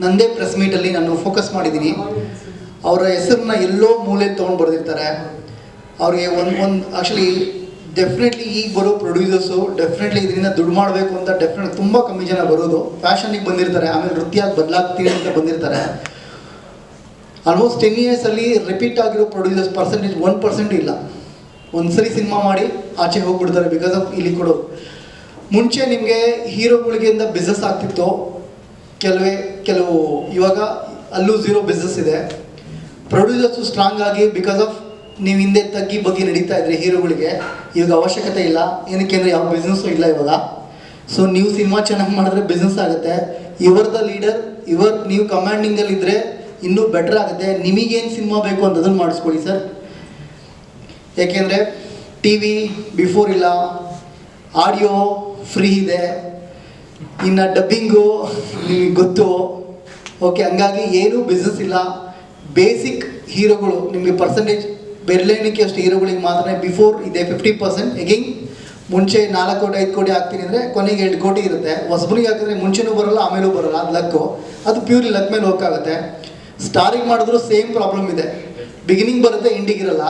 ನನ್ನದೇ ಪ್ರೆಸ್ ಮೀಟಲ್ಲಿ ನಾನು ಫೋಕಸ್ ಮಾಡಿದ್ದೀನಿ. ಅವರ ಹೆಸರನ್ನ ಎಲ್ಲೋ ಮೂಲೆಯಲ್ಲಿ ತೊಗೊಂಡು ಬರೆದಿರ್ತಾರೆ. ಅವ್ರಿಗೆ ಒಂದು ಆ್ಯಕ್ಚುಲಿ ಡೆಫಿನೆಟ್ಲಿ ಈಗ ಬರೋ ಪ್ರೊಡ್ಯೂಸರ್ಸು ಡೆಫಿನೆಟ್ಲಿ ಇದರಿಂದ ದುಡ್ಡು ಮಾಡಬೇಕು ಅಂತ ಡೆಫಿನೆಟ್ ತುಂಬ ಕಮ್ಮಿ ಜನ ಬರೋದು. ಫ್ಯಾಷನಿಗೆ ಬಂದಿರ್ತಾರೆ, ಆಮೇಲೆ ನೃತ್ಯಕ್ಕೆ ಬದಲಾಗ್ತೀನಿ ಅಂತ ಬಂದಿರ್ತಾರೆ. ಆಲ್ಮೋಸ್ಟ್ 10 ಇಯರ್ಸಲ್ಲಿ ರಿಪೀಟ್ ಆಗಿರೋ ಪ್ರೊಡ್ಯೂಸರ್ಸ್ ಪರ್ಸೆಂಟೇಜ್ 1% ಇಲ್ಲ. ಒಂದು ಸರಿ ಸಿನಿಮಾ ಮಾಡಿ ಆಚೆ ಹೋಗ್ಬಿಡ್ತಾರೆ ಬಿಕಾಸ್ ಆಫ್ ಇಲ್ಲಿ ಕೊಡೋದು. ಮುಂಚೆ ನಿಮಗೆ ಹೀರೋಗಳಿಗಿಂದ ಬಿಸ್ನೆಸ್ ಆಗ್ತಿತ್ತು ಕೆಲವು. ಇವಾಗ ಅಲ್ಲೂ 0 ಬಿಸ್ನೆಸ್ ಇದೆ. ಪ್ರೊಡ್ಯೂಸರ್ಸು ಸ್ಟ್ರಾಂಗ್ ಆಗಿ, ಬಿಕಾಸ್ ಆಫ್ ನೀವು ಹಿಂದೆ ತಗ್ಗಿ ಬಗ್ಗೆ ನಡೀತಾ ಇದ್ರೆ ಹೀರೋಗಳಿಗೆ ಇವಾಗ ಅವಶ್ಯಕತೆ ಇಲ್ಲ. ಏನಕ್ಕೆ ಅಂದರೆ ಯಾವ ಬಿಸ್ನೆಸ್ಸು ಇಲ್ಲ ಇವಾಗ. ಸೊ ನೀವು ಸಿನಿಮಾ ಚೆನ್ನಾಗಿ ಮಾಡಿದ್ರೆ ಬಿಸ್ನೆಸ್ ಆಗುತ್ತೆ. ದ ಲೀಡರ್, ನೀವು ಕಮಾಂಡಿಂಗಲ್ಲಿದ್ದರೆ ಇನ್ನೂ ಬೆಟರ್ ಆಗುತ್ತೆ. ನಿಮಗೇನು ಸಿನಿಮಾ ಬೇಕು ಅಂತ ಅದನ್ನು ಮಾಡಿಸ್ಕೊಳ್ಳಿ ಸರ್. ಏಕೆಂದರೆ ಟಿ ವಿ ಬಿಫೋರ್ ಇಲ್ಲ, ಆಡಿಯೋ ಫ್ರೀ ಇದೆ, ಇನ್ನು ಡಬ್ಬಿಂಗು ನಿಮಗೆ ಗೊತ್ತು. ಓಕೆ, ಹಂಗಾಗಿ ಏನೂ ಬಿಸ್ನೆಸ್ ಇಲ್ಲ. ಬೇಸಿಕ್ ಹೀರೋಗಳು ನಿಮಗೆ ಪರ್ಸೆಂಟೇಜ್ ಬೆರಳೆಣಿಕೆ ಅಷ್ಟು ಹೀರೋಗಳಿಗೆ ಮಾತ್ರ ಬಿಫೋರ್ ಇದೆ 50%. ಎಗೇನ್ ಮುಂಚೆ 4 ಕೋಟಿ 5 ಕೋಟಿ ಆಗ್ತೀನಿ ಅಂದರೆ ಕೊನೆಗೆ 2 ಕೋಟಿ ಇರುತ್ತೆ. ಹೊಸಬನಿಗೆ ಹಾಕಿದ್ರೆ ಮುಂಚೆನೂ ಬರೋಲ್ಲ, ಆಮೇಲೂ ಬರೋಲ್ಲ. ಅದು ಲಕ್ಕು. ಅದು ಪ್ಯೂರ್ಲಿ ಲಕ್ ಮೇಲೆ ಹೋಗೋಕ್ಕಾಗುತ್ತೆ. ಸ್ಟಾರಿಂಗ್ ಮಾಡಿದ್ರು ಸೇಮ್ ಪ್ರಾಬ್ಲಮ್ ಇದೆ. ಬಿಗಿನಿಂಗ್ ಬರುತ್ತೆ, ಎಂಡಿಂಗ್ ಇರಲ್ಲ.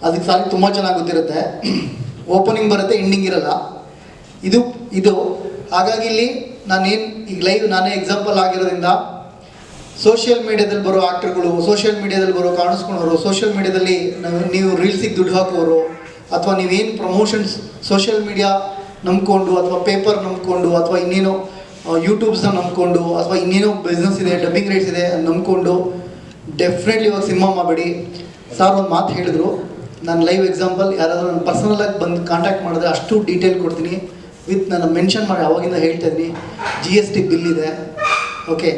ಅದಕ್ಕೆ ಸಾರಿ ತುಂಬ ಚೆನ್ನಾಗಿ ಗೊತ್ತಿರುತ್ತೆ. ಓಪನಿಂಗ್ ಬರುತ್ತೆ, ಎಂಡಿಂಗ್ ಇರಲ್ಲ. ಇದು. ಹಾಗಾಗಿ ಇಲ್ಲಿ ನಾನೇನು ಈಗ ಲೈವ್ ನಾನೇ ಎಕ್ಸಾಂಪಲ್ ಆಗಿರೋದ್ರಿಂದ ಸೋಷಿಯಲ್ ಮೀಡಿಯಾದಲ್ಲಿ ಬರೋ ಆ್ಯಕ್ಟರ್ಗಳು, ಸೋಷಿಯಲ್ ಮೀಡಿಯಾದಲ್ಲಿ ಬರೋ ಕಾಣಿಸ್ಕೊಳ್ಳೋರು, ಸೋಷಿಯಲ್ ಮೀಡಿಯಾದಲ್ಲಿ ನೀವು ರೀಲ್ಸಿಗೆ ದುಡ್ಡು ಹಾಕೋರು, ಅಥವಾ ನೀವೇನು ಪ್ರಮೋಷನ್ಸ್ ಸೋಷಿಯಲ್ ಮೀಡಿಯಾ ನಂಬ್ಕೊಂಡು, ಅಥವಾ ಪೇಪರ್ ನಂಬ್ಕೊಂಡು, ಅಥವಾ ಇನ್ನೇನೋ ಯೂಟ್ಯೂಬ್ಸ್ನ ನಂಬ್ಕೊಂಡು, ಅಥವಾ ಇನ್ನೇನೋ ಬಿಸ್ನೆಸ್ ಇದೆ, ಡಬ್ಬಿಂಗ್ ರೈಟ್ಸ್ ಇದೆ ನಂಬ್ಕೊಂಡು ಡೆಫಿನೆಟ್ಲಿ ಇವಾಗ ಸಿನಿಮಾ ಮಾಡಬೇಡಿ. ಸಾರ್ ಒಂದು ಮಾತು ಹೇಳಿದ್ರು, ನಾನು ಲೈವ್ ಎಕ್ಸಾಂಪಲ್, ಯಾರಾದರೂ ನಾನು ಪರ್ಸನಲಾಗಿ ಬಂದು ಕಾಂಟ್ಯಾಕ್ಟ್ ಮಾಡಿದ್ರೆ ಅಷ್ಟು ಡೀಟೇಲ್ ಕೊಡ್ತೀನಿ, ವಿತ್ ನಾನು ಮೆನ್ಷನ್ ಮಾಡಿ ಅವಾಗಿಂದ ಹೇಳ್ತಾ ಇದ್ದೀನಿ. GST ಬಿಲ್ ಇದೆ. ಓಕೆ,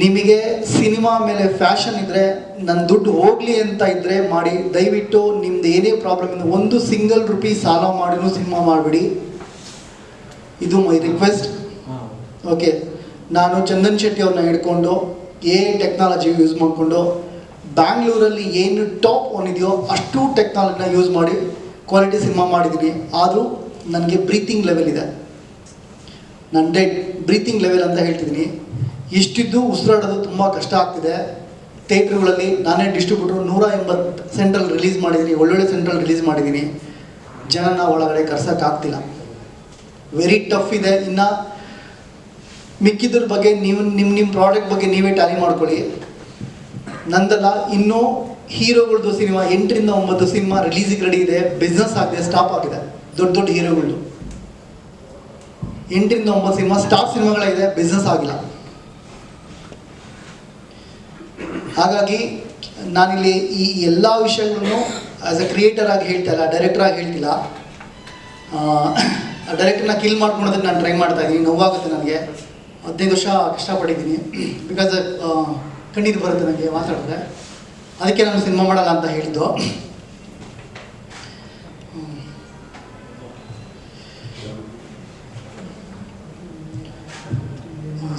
ನಿಮಗೆ ಸಿನಿಮಾ ಮೇಲೆ ಫ್ಯಾಷನ್ ಇದ್ದರೆ, ನನ್ನ ದುಡ್ಡು ಹೋಗಲಿ ಅಂತ ಇದ್ದರೆ ಮಾಡಿ. ದಯವಿಟ್ಟು ನಿಮ್ದು ಏನೇ ಪ್ರಾಬ್ಲಮ್ ಇದೆ, ಒಂದು ಸಿಂಗಲ್ ರುಪಿ ಸಾಲ ಮಾಡಿನೂ ಸಿನಿಮಾ ಮಾಡಿಬಿಡಿ. ಇದು ಮೈ ರಿಕ್ವೆಸ್ಟ್. ಓಕೆ, ನಾನು ಚಂದನ್ ಶೆಟ್ಟಿ ಅವ್ರನ್ನ ಹಿಡ್ಕೊಂಡು ಟೆಕ್ನಾಲಜಿ ಯೂಸ್ ಮಾಡಿಕೊಂಡು ಬ್ಯಾಂಗ್ಳೂರಲ್ಲಿ ಏನು ಟಾಪ್ ಒನ್ ಇದೆಯೋ ಅಷ್ಟು ಟೆಕ್ನಾಲಜಿನ ಯೂಸ್ ಮಾಡಿ ಕ್ವಾಲಿಟಿ ಸಿನಿಮಾ ಮಾಡಿದ್ದೀನಿ. ಆದರೂ ನನಗೆ ಬ್ರೀತಿಂಗ್ ಲೆವೆಲ್ ಇದೆ, ನಾನು ಬ್ರೀತಿಂಗ್ ಲೆವೆಲ್ ಅಂತ ಹೇಳ್ತಿದ್ದೀನಿ. ಇಷ್ಟಿದ್ದು ಉಸಿರಾಡೋದು ತುಂಬ ಕಷ್ಟ ಆಗ್ತಿದೆ. ಥಿಯೇಟ್ರ್ಗಳಲ್ಲಿ ನಾನೇ ಡಿಸ್ಟ್ರಿಬ್ಯೂಟ್ರು 180 ಸೆಂಟ್ರಲ್ ರಿಲೀಸ್ ಮಾಡಿದ್ದೀನಿ, ಒಳ್ಳೊಳ್ಳೆ ಸೆಂಟ್ರಲ್ ರಿಲೀಸ್ ಮಾಡಿದ್ದೀನಿ. ಜನನ ಒಳಗಡೆ ಕರ್ಸೋಕ್ಕಾಗ್ತಿಲ್ಲ, ವೆರಿ ಟಫ್ ಇದೆ. ಇನ್ನು ಮಿಕ್ಕಿದ್ರ ಬಗ್ಗೆ ನೀವು ನಿಮ್ಮ ಪ್ರಾಡಕ್ಟ್ ಬಗ್ಗೆ ನೀವೇ ಟ್ಯಾಲಿ ಮಾಡ್ಕೊಳ್ಳಿ. ನಂದಲ್ಲ, ಇನ್ನೂ ಹೀರೋಗಳ್ದು ಸಿನಿಮಾ 8ರಿಂದ 9 ಸಿನಿಮಾ ರಿಲೀಸಿಗೆ ರೆಡಿ ಇದೆ, ಬಿಸ್ನೆಸ್ ಆಗಿದೆ, ಸ್ಟಾಪ್ ಆಗಿದೆ. ದೊಡ್ಡ ದೊಡ್ಡ ಹೀರೋಗಳ್ದು 8ರಿಂದ 9 ಸಿನಿಮಾ ಸ್ಟಾಪ್ ಸಿನಿಮಾಗಳಿದೆ, ಬಿಸ್ನೆಸ್ ಆಗಿಲ್ಲ. ಹಾಗಾಗಿ ನಾನಿಲ್ಲಿ ಈ ಎಲ್ಲ ವಿಷಯಗಳನ್ನು ಆ್ಯಸ್ ಎ ಕ್ರಿಯೇಟರ್ ಆಗಿ ಹೇಳ್ತಾ ಇಲ್ಲ, ಡೈರೆಕ್ಟರ್ ಆಗಿ ಹೇಳ್ತಿಲ್ಲ. ಡೈರೆಕ್ಟರ್ನ ಕಿಲ್ ಮಾಡ್ಕೊಳೋದಕ್ಕೆ ನಾನು ಟ್ರೈ ಮಾಡ್ತಾ ಇದ್ದೀನಿ. ನೋವಾಗುತ್ತೆ ನನಗೆ. 15 ವರ್ಷ ಕಷ್ಟಪಟ್ಟಿದ್ದೀನಿ. ಬಿಕಾಸ್ ಕಣ್ಣೀರು ಬರುತ್ತೆ ನನಗೆ ಮಾತಾಡಿದ್ರೆ. ಅದಕ್ಕೆ ನಾನು ಸಿನಿಮಾ ಮಾಡಲ್ಲ ಅಂತ ಹೇಳಿದ್ದು.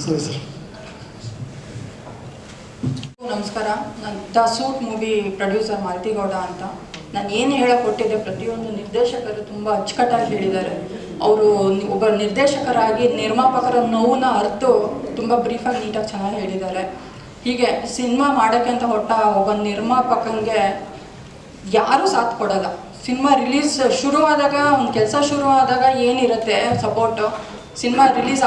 ಸರಿ ಸರ್. ನಮಸ್ಕಾರ, ನಾನು ದ ಸೂಟ್ ಮೂವಿ ಪ್ರೊಡ್ಯೂಸರ್ ಮಾಲತಿಗೌಡ ಅಂತ. ನಾನು ಏನು ಹೇಳಕೊಟ್ಟಿದ್ದೆ ಪ್ರತಿಯೊಂದು ನಿರ್ದೇಶಕರು ತುಂಬ ಅಚ್ಚುಕಟ್ಟಾಗಿ ಹೇಳಿದ್ದಾರೆ. ಅವರು ಒಬ್ಬ ನಿರ್ದೇಶಕರಾಗಿ ನಿರ್ಮಾಪಕರ ನೋವನ್ನ ಅರ್ತು ತುಂಬ ಬ್ರೀಫಾಗಿ ನೀಟಾಗಿ ಚೆನ್ನಾಗಿ ಹೇಳಿದ್ದಾರೆ. ಹೀಗೆ ಸಿನಿಮಾ ಮಾಡೋಕ್ಕೆ ಅಂತ ಹೊಟ್ಟ ಒಬ್ಬ ನಿರ್ಮಾಪಕನಿಗೆ ಯಾರೂ ಸಾಥ್ ಕೊಡೋಲ್ಲ. ಸಿನಿಮಾ ರಿಲೀಸ್ ಶುರುವಾದಾಗ, ಒಂದು ಕೆಲಸ ಶುರುವಾದಾಗ ಏನಿರುತ್ತೆ ಸಪೋರ್ಟು, ಸಿನಿಮಾ ರಿಲೀಸ್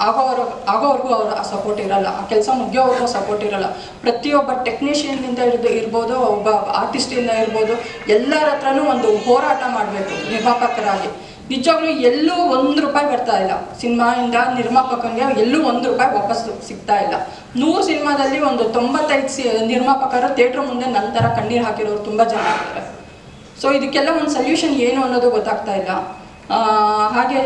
ಆಗೋವರೆಗೂ ಅವ್ರ ಸಪೋರ್ಟ್ ಇರಲ್ಲ, ಆ ಕೆಲಸ ಮುಗಿಯೋವರೆಗೂ ಸಪೋರ್ಟ್ ಇರಲ್ಲ. ಪ್ರತಿಯೊಬ್ಬ ಟೆಕ್ನಿಷಿಯನ್ನಿಂದ ಇರ್ಬೋದು, ಒಬ್ಬ ಆರ್ಟಿಸ್ಟಿಂದ ಇರ್ಬೋದು, ಎಲ್ಲರ ಹತ್ರನೂ ಒಂದು ಹೋರಾಟ ಮಾಡಬೇಕು ನಿರ್ಮಾಪಕರಾಗಿ. ನಿಜವಾಗ್ಲೂ ಎಲ್ಲೂ ₹1 ಬರ್ತಾ ಇಲ್ಲ ಸಿನಿಮಾಯಿಂದ ನಿರ್ಮಾಪಕನಿಗೆ, ಎಲ್ಲೂ ₹1 ವಾಪಸ್ ಸಿಗ್ತಾ ಇಲ್ಲ. 100 ಸಿನಿಮಾದಲ್ಲಿ ಒಂದು 95 ನಿರ್ಮಾಪಕರು ಥಿಯೇಟ್ರ್ ಮುಂದೆ ನಂತರ ಕಣ್ಣೀರು ಹಾಕಿರೋರು ತುಂಬ ಜನ ಇರ್ತಾರೆ. ಸೊ ಇದಕ್ಕೆಲ್ಲ ಒಂದು ಸೊಲ್ಯೂಷನ್ ಏನು ಅನ್ನೋದು ಗೊತ್ತಾಗ್ತಾ ಇಲ್ಲ. ಹಾಗೆ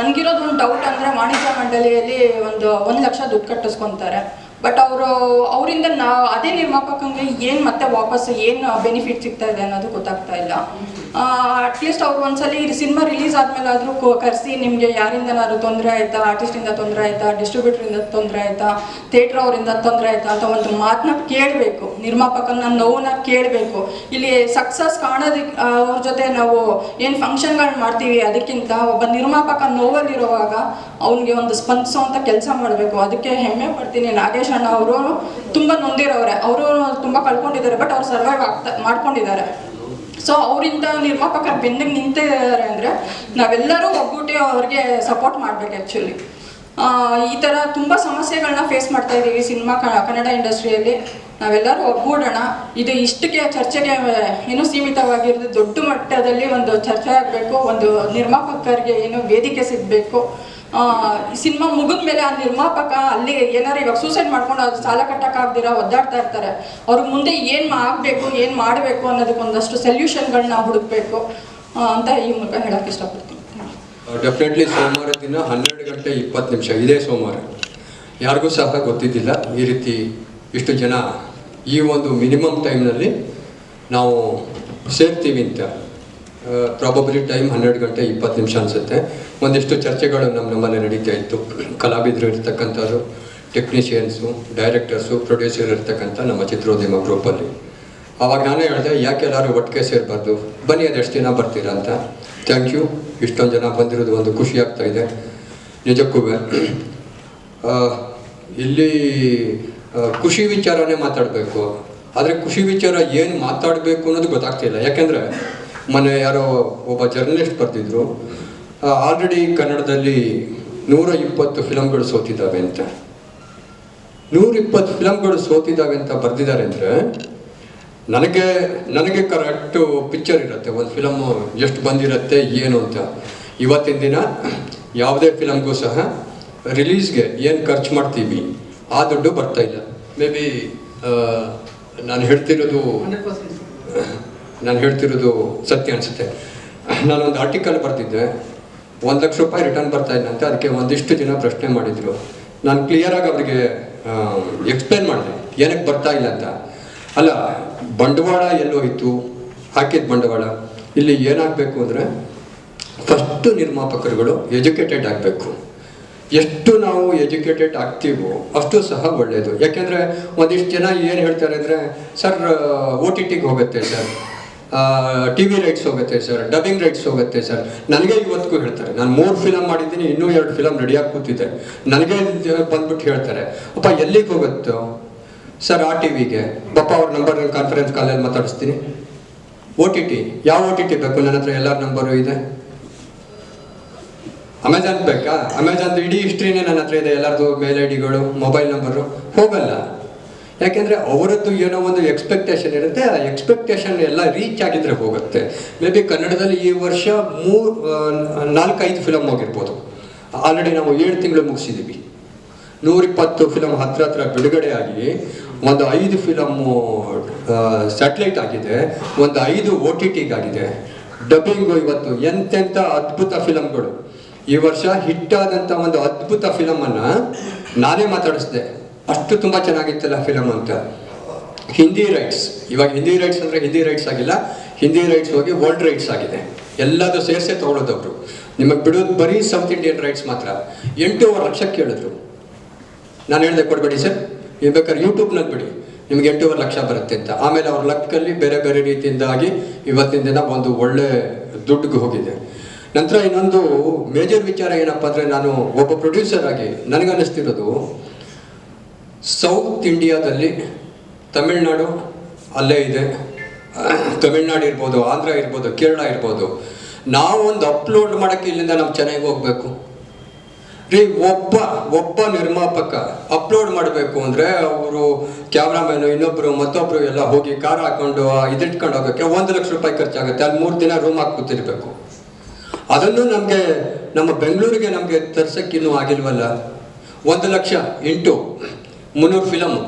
ನನಗಿರೋದು ಒಂದು ಡೌಟ್ ಅಂದರೆ, ವಾಣಿಜ್ಯ ಮಂಡಳಿಯಲ್ಲಿ ಒಂದು 1 ಲಕ್ಷ ದುಡ್ಡು ಕಟ್ಟಿಸ್ಕೊತಾರೆ. ಬಟ್ ಅವರಿಂದ ಅದೇ ನಿರ್ಮಾಪಕಂಗೆ ಏನು ಮತ್ತೆ ವಾಪಸ್ ಏನು ಬೆನಿಫಿಟ್ ಸಿಗ್ತಾ ಇದೆ ಅನ್ನೋದು ಗೊತ್ತಾಗ್ತಾ ಇಲ್ಲ. ಅಟ್ಲೀಸ್ಟ್ ಅವ್ರು ಒಂದ್ಸಲಿ ಸಿನಿಮಾ ರಿಲೀಸ್ ಆದಮೇಲೆ ಆದರೂ ಕರೆಸಿ, ನಿಮಗೆ ಯಾರಿಂದನಾದ್ರು ತೊಂದರೆ ಆಯಿತಾ, ಆರ್ಟಿಸ್ಟಿಂದ ತೊಂದರೆ ಆಯಿತಾ, ಡಿಸ್ಟ್ರಿಬ್ಯೂಟ್ರಿಂದ ತೊಂದರೆ ಆಯಿತಾ, ಥಿಯೇಟ್ರ್ ಅವರಿಂದ ತೊಂದರೆ ಆಯಿತಾ ಅಂತ ಒಂದು ಮಾತನ್ನ ಕೇಳಬೇಕು. ನಿರ್ಮಾಪಕನ ನೋವನ್ನ ಕೇಳಬೇಕು. ಇಲ್ಲಿ ಸಕ್ಸಸ್ ಕಾಣೋದಕ್ಕೆ ಅವ್ರ ಜೊತೆ ನಾವು ಏನು ಫಂಕ್ಷನ್ಗಳು ಮಾಡ್ತೀವಿ, ಅದಕ್ಕಿಂತ ಒಬ್ಬ ನಿರ್ಮಾಪಕ ನೋವಲ್ಲಿರುವಾಗ ಅವನಿಗೆ ಒಂದು ಸ್ಪಂದಿಸೋವಂಥ ಕೆಲಸ ಮಾಡಬೇಕು. ಅದಕ್ಕೆ ಹೆಮ್ಮೆ ಪಡ್ತೀನಿ. ನಾಗೇಶ್ ಅಣ್ಣ ಅವರು ತುಂಬ ನೊಂದಿರೋರೆ, ಅವರು ತುಂಬ ಕಳ್ಕೊಂಡಿದ್ದಾರೆ, ಬಟ್ ಅವ್ರು ಸರ್ವೈವ್ ಮಾಡ್ಕೊಂಡಿದ್ದಾರೆ. ಸೊ ಅವರಿಂದ ನಿರ್ಮಾಪಕರು ಬೆನ್ನಿಗೆ ನಿಂತಿದ್ದಾರೆ ಅಂದರೆ ನಾವೆಲ್ಲರೂ ಒಗ್ಗೂಟಿ ಅವ್ರಿಗೆ ಸಪೋರ್ಟ್ ಮಾಡಬೇಕು. ಆ್ಯಕ್ಚುಲಿ ಈ ಥರ ತುಂಬ ಸಮಸ್ಯೆಗಳನ್ನ ಫೇಸ್ ಮಾಡ್ತಾ ಇದ್ದೀವಿ ಸಿನಿಮಾ ಕನ್ನಡ ಇಂಡಸ್ಟ್ರಿಯಲ್ಲಿ. ನಾವೆಲ್ಲರೂ ಒಗ್ಗೂಡೋಣ. ಇದು ಇಷ್ಟಕ್ಕೆ ಚರ್ಚೆಗೆ ಏನೂ ಸೀಮಿತವಾಗಿರೋದು, ದೊಡ್ಡ ಮಟ್ಟದಲ್ಲಿ ಒಂದು ಚರ್ಚೆ ಆಗಬೇಕು. ಒಂದು ನಿರ್ಮಾಪಕರಿಗೆ ಏನು ವೇದಿಕೆ ಸಿಗಬೇಕು. ಸಿನಿಮಾ ಮುಗಿದ ಮೇಲೆ ಆ ನಿರ್ಮಾಪಕ ಅಲ್ಲಿ ಏನಾರು ಇವಾಗ ಸೂಸೈಡ್ ಮಾಡ್ಕೊಂಡು ಅದು ಸಾಲ ಕಟ್ಟಕ್ಕಾಗ್ದಿರ ಒದ್ದಾಡ್ತಾ ಇರ್ತಾರೆ. ಅವ್ರಿಗೆ ಮುಂದೆ ಏನು ಆಗಬೇಕು, ಏನು ಮಾಡಬೇಕು ಅನ್ನೋದಕ್ಕೆ ಒಂದಷ್ಟು ಸೊಲ್ಯೂಷನ್ಗಳನ್ನ ಹುಡುಕಬೇಕು ಅಂತ ಈ ಮೂಲಕ ಹೇಳೋಕ್ಕೆ ಇಷ್ಟಪಡ್ತೀನಿ. ಡೆಫಿನೆಟ್ಲಿ ಸೋಮವಾರ ದಿನ 12:20 ಇದೇ ಸೋಮವಾರ. ಯಾರಿಗೂ ಸಹ ಗೊತ್ತಿದ್ದಿಲ್ಲ ಈ ರೀತಿ ಇಷ್ಟು ಜನ ಈ ಒಂದು ಮಿನಿಮಮ್ ಟೈಮ್ನಲ್ಲಿ ನಾವು ಸೇರ್ತೀವಿ ಅಂತ. ಪ್ರಾಬಬ್ಲಿ ಟೈಮ್ 12:20 ಅನಿಸುತ್ತೆ. ಒಂದಿಷ್ಟು ಚರ್ಚೆಗಳು ನಮ್ಮಲ್ಲಿ ನಡೀತಾ ಇತ್ತು. ಕಲಾವಿದರು ಇರ್ತಕ್ಕಂಥದ್ದು, ಟೆಕ್ನಿಷಿಯನ್ಸು, ಡೈರೆಕ್ಟರ್ಸು, ಪ್ರೊಡ್ಯೂಸರ್ ಇರ್ತಕ್ಕಂಥ ನಮ್ಮ ಚಿತ್ರೋದ್ಯಮ ಗ್ರೂಪಲ್ಲಿ. ಆವಾಗ ನಾನೇ ಹೇಳಿದೆ, ಯಾಕೆ ಎಲ್ಲರೂ ಒಟ್ಟಿಗೆ ಸೇರಬಾರ್ದು, ಬನ್ನಿ ಅದೆಷ್ಟು ದಿನ ಬರ್ತೀರಾ ಅಂತ. Thank you. ಇಷ್ಟೊಂದು ಜನ ಬಂದಿರೋದು ಒಂದು ಖುಷಿ ಆಗ್ತಾ ಇದೆ ನಿಜಕ್ಕೂ. ಇಲ್ಲಿ ಖುಷಿ ವಿಚಾರನೇ ಮಾತಾಡಬೇಕು, ಆದರೆ ಖುಷಿ ವಿಚಾರ ಏನು ಮಾತಾಡಬೇಕು ಅನ್ನೋದು ಗೊತ್ತಾಗ್ತಿಲ್ಲ. ಯಾಕೆಂದರೆ ಮೊನ್ನೆ ಯಾರೋ ಒಬ್ಬ ಜರ್ನಲಿಸ್ಟ್ ಬರ್ತಿದ್ರು, ಆಲ್ರೆಡಿ ಕನ್ನಡದಲ್ಲಿ 120 ಫಿಲಮ್ಗಳು ಸೋತಿದ್ದಾವೆ ಅಂತ. 120 ಫಿಲಮ್ಗಳು ಸೋತಿದ್ದಾವೆ ಅಂತ ಬರೆದಿದ್ದಾರೆ ಅಂದರೆ ನನಗೆ ಕರೆಕ್ಟು ಪಿಕ್ಚರ್ ಇರುತ್ತೆ, ಒಂದು ಫಿಲಮ್ಮು ಎಷ್ಟು ಬಂದಿರುತ್ತೆ ಏನು ಅಂತ. ಇವತ್ತಿನ ದಿನ ಯಾವುದೇ ಫಿಲಮ್ಗೂ ಸಹ ರಿಲೀಸ್ಗೆ ಏನು ಖರ್ಚು ಮಾಡ್ತೀವಿ ಆ ದುಡ್ಡು ಬರ್ತಾ ಇಲ್ಲ. ಮೇ ಬಿ ನಾನು ಹೇಳ್ತಿರೋದು ಸತ್ಯ ಅನಿಸುತ್ತೆ. ನಾನೊಂದು ಆರ್ಟಿಕಲ್ ಬರ್ತಿದ್ದೆ, 1 ಲಕ್ಷ ರೂಪಾಯಿ ರಿಟರ್ನ್ ಬರ್ತಾ ಇದ್ದಂತೆ. ಅದಕ್ಕೆ ಒಂದಿಷ್ಟು ಜನ ಪ್ರಶ್ನೆ ಮಾಡಿದರು. ನಾನು ಕ್ಲಿಯರಾಗಿ ಅವರಿಗೆ ಎಕ್ಸ್ಪ್ಲೇನ್ ಮಾಡಿದೆ ಏನಕ್ಕೆ ಬರ್ತಾ ಇಲ್ಲ ಅಂತ. ಅಲ್ಲ, ಬಂಡವಾಳ ಎಲ್ಲೋಯಿತು, ಹಾಕಿದ ಬಂಡವಾಳ. ಇಲ್ಲಿ ಏನಾಗಬೇಕು ಅಂದರೆ ಫಸ್ಟು ನಿರ್ಮಾಪಕರುಗಳು ಎಜುಕೇಟೆಡ್ ಆಗಬೇಕು. ಎಷ್ಟು ನಾವು ಎಜುಕೇಟೆಡ್ ಆಗ್ತೀವೋ ಅಷ್ಟು ಸಹ ಒಳ್ಳೆಯದು. ಯಾಕೆಂದರೆ ಒಂದಿಷ್ಟು ಜನ ಏನು ಹೇಳ್ತಾರೆ ಅಂದರೆ, ಸರ್ OTTಗೆ ಹೋಗುತ್ತೆ ಸರ್, TV ರೈಟ್ಸ್ ಹೋಗುತ್ತೆ ಸರ್, ಡಬ್ಬಿಂಗ್ ರೈಟ್ಸ್ ಹೋಗುತ್ತೆ ಸರ್. ನನಗೆ ಇವತ್ತಿಗೂ ಹೇಳ್ತಾರೆ, ನಾನು 3 ಫಿಲಮ್ ಮಾಡಿದ್ದೀನಿ, ಇನ್ನೂ 2 ಫಿಲಮ್ ರೆಡಿಯಾಗಿ ಕೂತಿದ್ದೆ. ನನಗೆ ಬಂದ್ಬಿಟ್ಟು ಹೇಳ್ತಾರೆ, ಅಪ್ಪ ಎಲ್ಲಿಗೆ ಹೋಗುತ್ತೋ ಸರ್? TVಗೆ ಪಪ್ಪ ಅವ್ರ ನಂಬರ್ ಕಾನ್ಫರೆನ್ಸ್ ಕಾಲಲ್ಲಿ ಮಾತಾಡಿಸ್ತೀನಿ. OTT ಯಾವ OTT ಬೇಕು? ನನ್ನ ಹತ್ರ ಎಲ್ಲರ ನಂಬರು ಇದೆ. ಅಮೆಜಾನ್ ಬೇಕಾ? ಅಮೆಜಾನ್ದು ಇಡೀ ಹಿಸ್ಟ್ರಿನೇ ನನ್ನ ಹತ್ರ ಇದೆ, ಎಲ್ಲರದು ಮೇಲ್ ID ಗಳು, ಮೊಬೈಲ್ ನಂಬರು. ಹೋಗಲ್ಲ. ಯಾಕೆಂದರೆ ಅವರದ್ದು ಏನೋ ಒಂದು ಎಕ್ಸ್ಪೆಕ್ಟೇಷನ್ ಇರುತ್ತೆ, ಆ ಎಕ್ಸ್ಪೆಕ್ಟೇಷನ್ ಎಲ್ಲ ರೀಚ್ ಆಗಿದ್ರೆ ಹೋಗುತ್ತೆ. ಮೇ ಬಿ ಕನ್ನಡದಲ್ಲಿ ಈ ವರ್ಷ 4-5 ಫಿಲಮ್ ಹೋಗಿರ್ಬೋದು. ಆಲ್ರೆಡಿ ನಾವು 7 ತಿಂಗಳು ಮುಗಿಸಿದ್ದೀವಿ. 120 ಫಿಲಮ್ ಹತ್ರ ಬಿಡುಗಡೆ ಆಗಿ, ಒಂದು 5 ಫಿಲಮ್ಮು ಸ್ಯಾಟಲೈಟ್ ಆಗಿದೆ, ಒಂದು 5 OTTಗೆ ಆಗಿದೆ. ಡಬ್ಬಿಂಗು ಇವತ್ತು ಎಂತೆಂಥ ಅದ್ಭುತ ಫಿಲಮ್ಗಳು. ಈ ವರ್ಷ ಹಿಟ್ಟಾದಂಥ ಒಂದು ಅದ್ಭುತ ಫಿಲಮನ್ನು ನಾನೇ ಮಾತಾಡಿಸಿದೆ. ಅಷ್ಟು ತುಂಬ ಚೆನ್ನಾಗಿತ್ತಲ್ಲ ಫಿಲಮ್ ಅಂತ. ಹಿಂದಿ ರೈಟ್ಸ್, ಇವಾಗ ಹಿಂದಿ ರೈಟ್ಸ್ ಅಂದರೆ ಹಿಂದಿ ರೈಟ್ಸ್ ಆಗಿಲ್ಲ, ಹಿಂದಿ ರೈಟ್ಸ್ ಹೋಗಿ ವರ್ಲ್ಡ್ ರೈಟ್ಸ್ ಆಗಿದೆ. ಎಲ್ಲದೂ ಸೇರಿಸೇ ತೊಗೊಳೋದವ್ರು. ನಿಮಗೆ ಬಿಡೋದು ಬರೀ ಸೌತ್ ಇಂಡಿಯನ್ ರೈಟ್ಸ್ ಮಾತ್ರ. 8.5 ಲಕ್ಷ ಕೇಳಿದ್ರು. ನಾನು ಹೇಳಿದೆ, ಕೊಡಬೇಡಿ ಸರ್, ನೀವು ಬೇಕಾದ್ರೆ ಯೂಟ್ಯೂಬ್ನಲ್ಲಿ ಬಿಡಿ, ನಿಮ್ಗೆ 8.5 ಲಕ್ಷ ಬರುತ್ತೆ ಅಂತ. ಆಮೇಲೆ ಅವ್ರ ಲೆಕ್ಕಲ್ಲಿ ಬೇರೆ ಬೇರೆ ರೀತಿಯಿಂದಾಗಿ ಇವತ್ತಿನ ದಿನ ಒಂದು ಒಳ್ಳೆ ದುಡ್ಡಿಗೆ ಹೋಗಿದೆ. ನಂತರ ಇನ್ನೊಂದು ಮೇಜರ್ ವಿಚಾರ ಏನಪ್ಪ ಅಂದರೆ, ನಾನು ಒಬ್ಬ ಪ್ರೊಡ್ಯೂಸರ್ ಆಗಿ ನನಗನ್ನಿಸ್ತಿರೋದು, ಸೌತ್ ಇಂಡಿಯಾದಲ್ಲಿ ತಮಿಳ್ನಾಡು ಅಲ್ಲೇ ಇದೆ, ತಮಿಳ್ನಾಡು ಇರ್ಬೋದು, ಆಂಧ್ರ ಇರ್ಬೋದು, ಕೇರಳ ಇರ್ಬೋದು. ನಾವೊಂದು ಅಪ್ಲೋಡ್ ಮಾಡೋಕ್ಕೆ ಇಲ್ಲಿಂದ ನಾವು ಚೆನ್ನೈಗೆ ಹೋಗಬೇಕು ರೀ. ಒಬ್ಬ ನಿರ್ಮಾಪಕ ಅಪ್ಲೋಡ್ ಮಾಡಬೇಕು ಅಂದರೆ ಅವರು ಕ್ಯಾಮ್ರಾಮ್ಯಾನು, ಇನ್ನೊಬ್ಬರು ಮತ್ತೊಬ್ಬರು ಎಲ್ಲ ಹೋಗಿ ಕಾರ್ ಹಾಕೊಂಡು ಇದಿಟ್ಕೊಂಡು ಹೋಗೋಕ್ಕೆ 1 ಲಕ್ಷ ರೂಪಾಯಿ ಖರ್ಚಾಗುತ್ತೆ. ಅಲ್ಲಿ 3 ದಿನ ರೂಮ್ ಹಾಕಿ ಕೂತಿರ್ಬೇಕು. ಅದನ್ನು ನಮಗೆ ನಮ್ಮ ಬೆಂಗಳೂರಿಗೆ ನಮಗೆ ತರ್ಸೋಕ್ಕಿನ್ನೂ ಆಗಿಲ್ವಲ್ಲ. 1 ಲಕ್ಷ ಇಂಟು 300 ಫಿಲಮು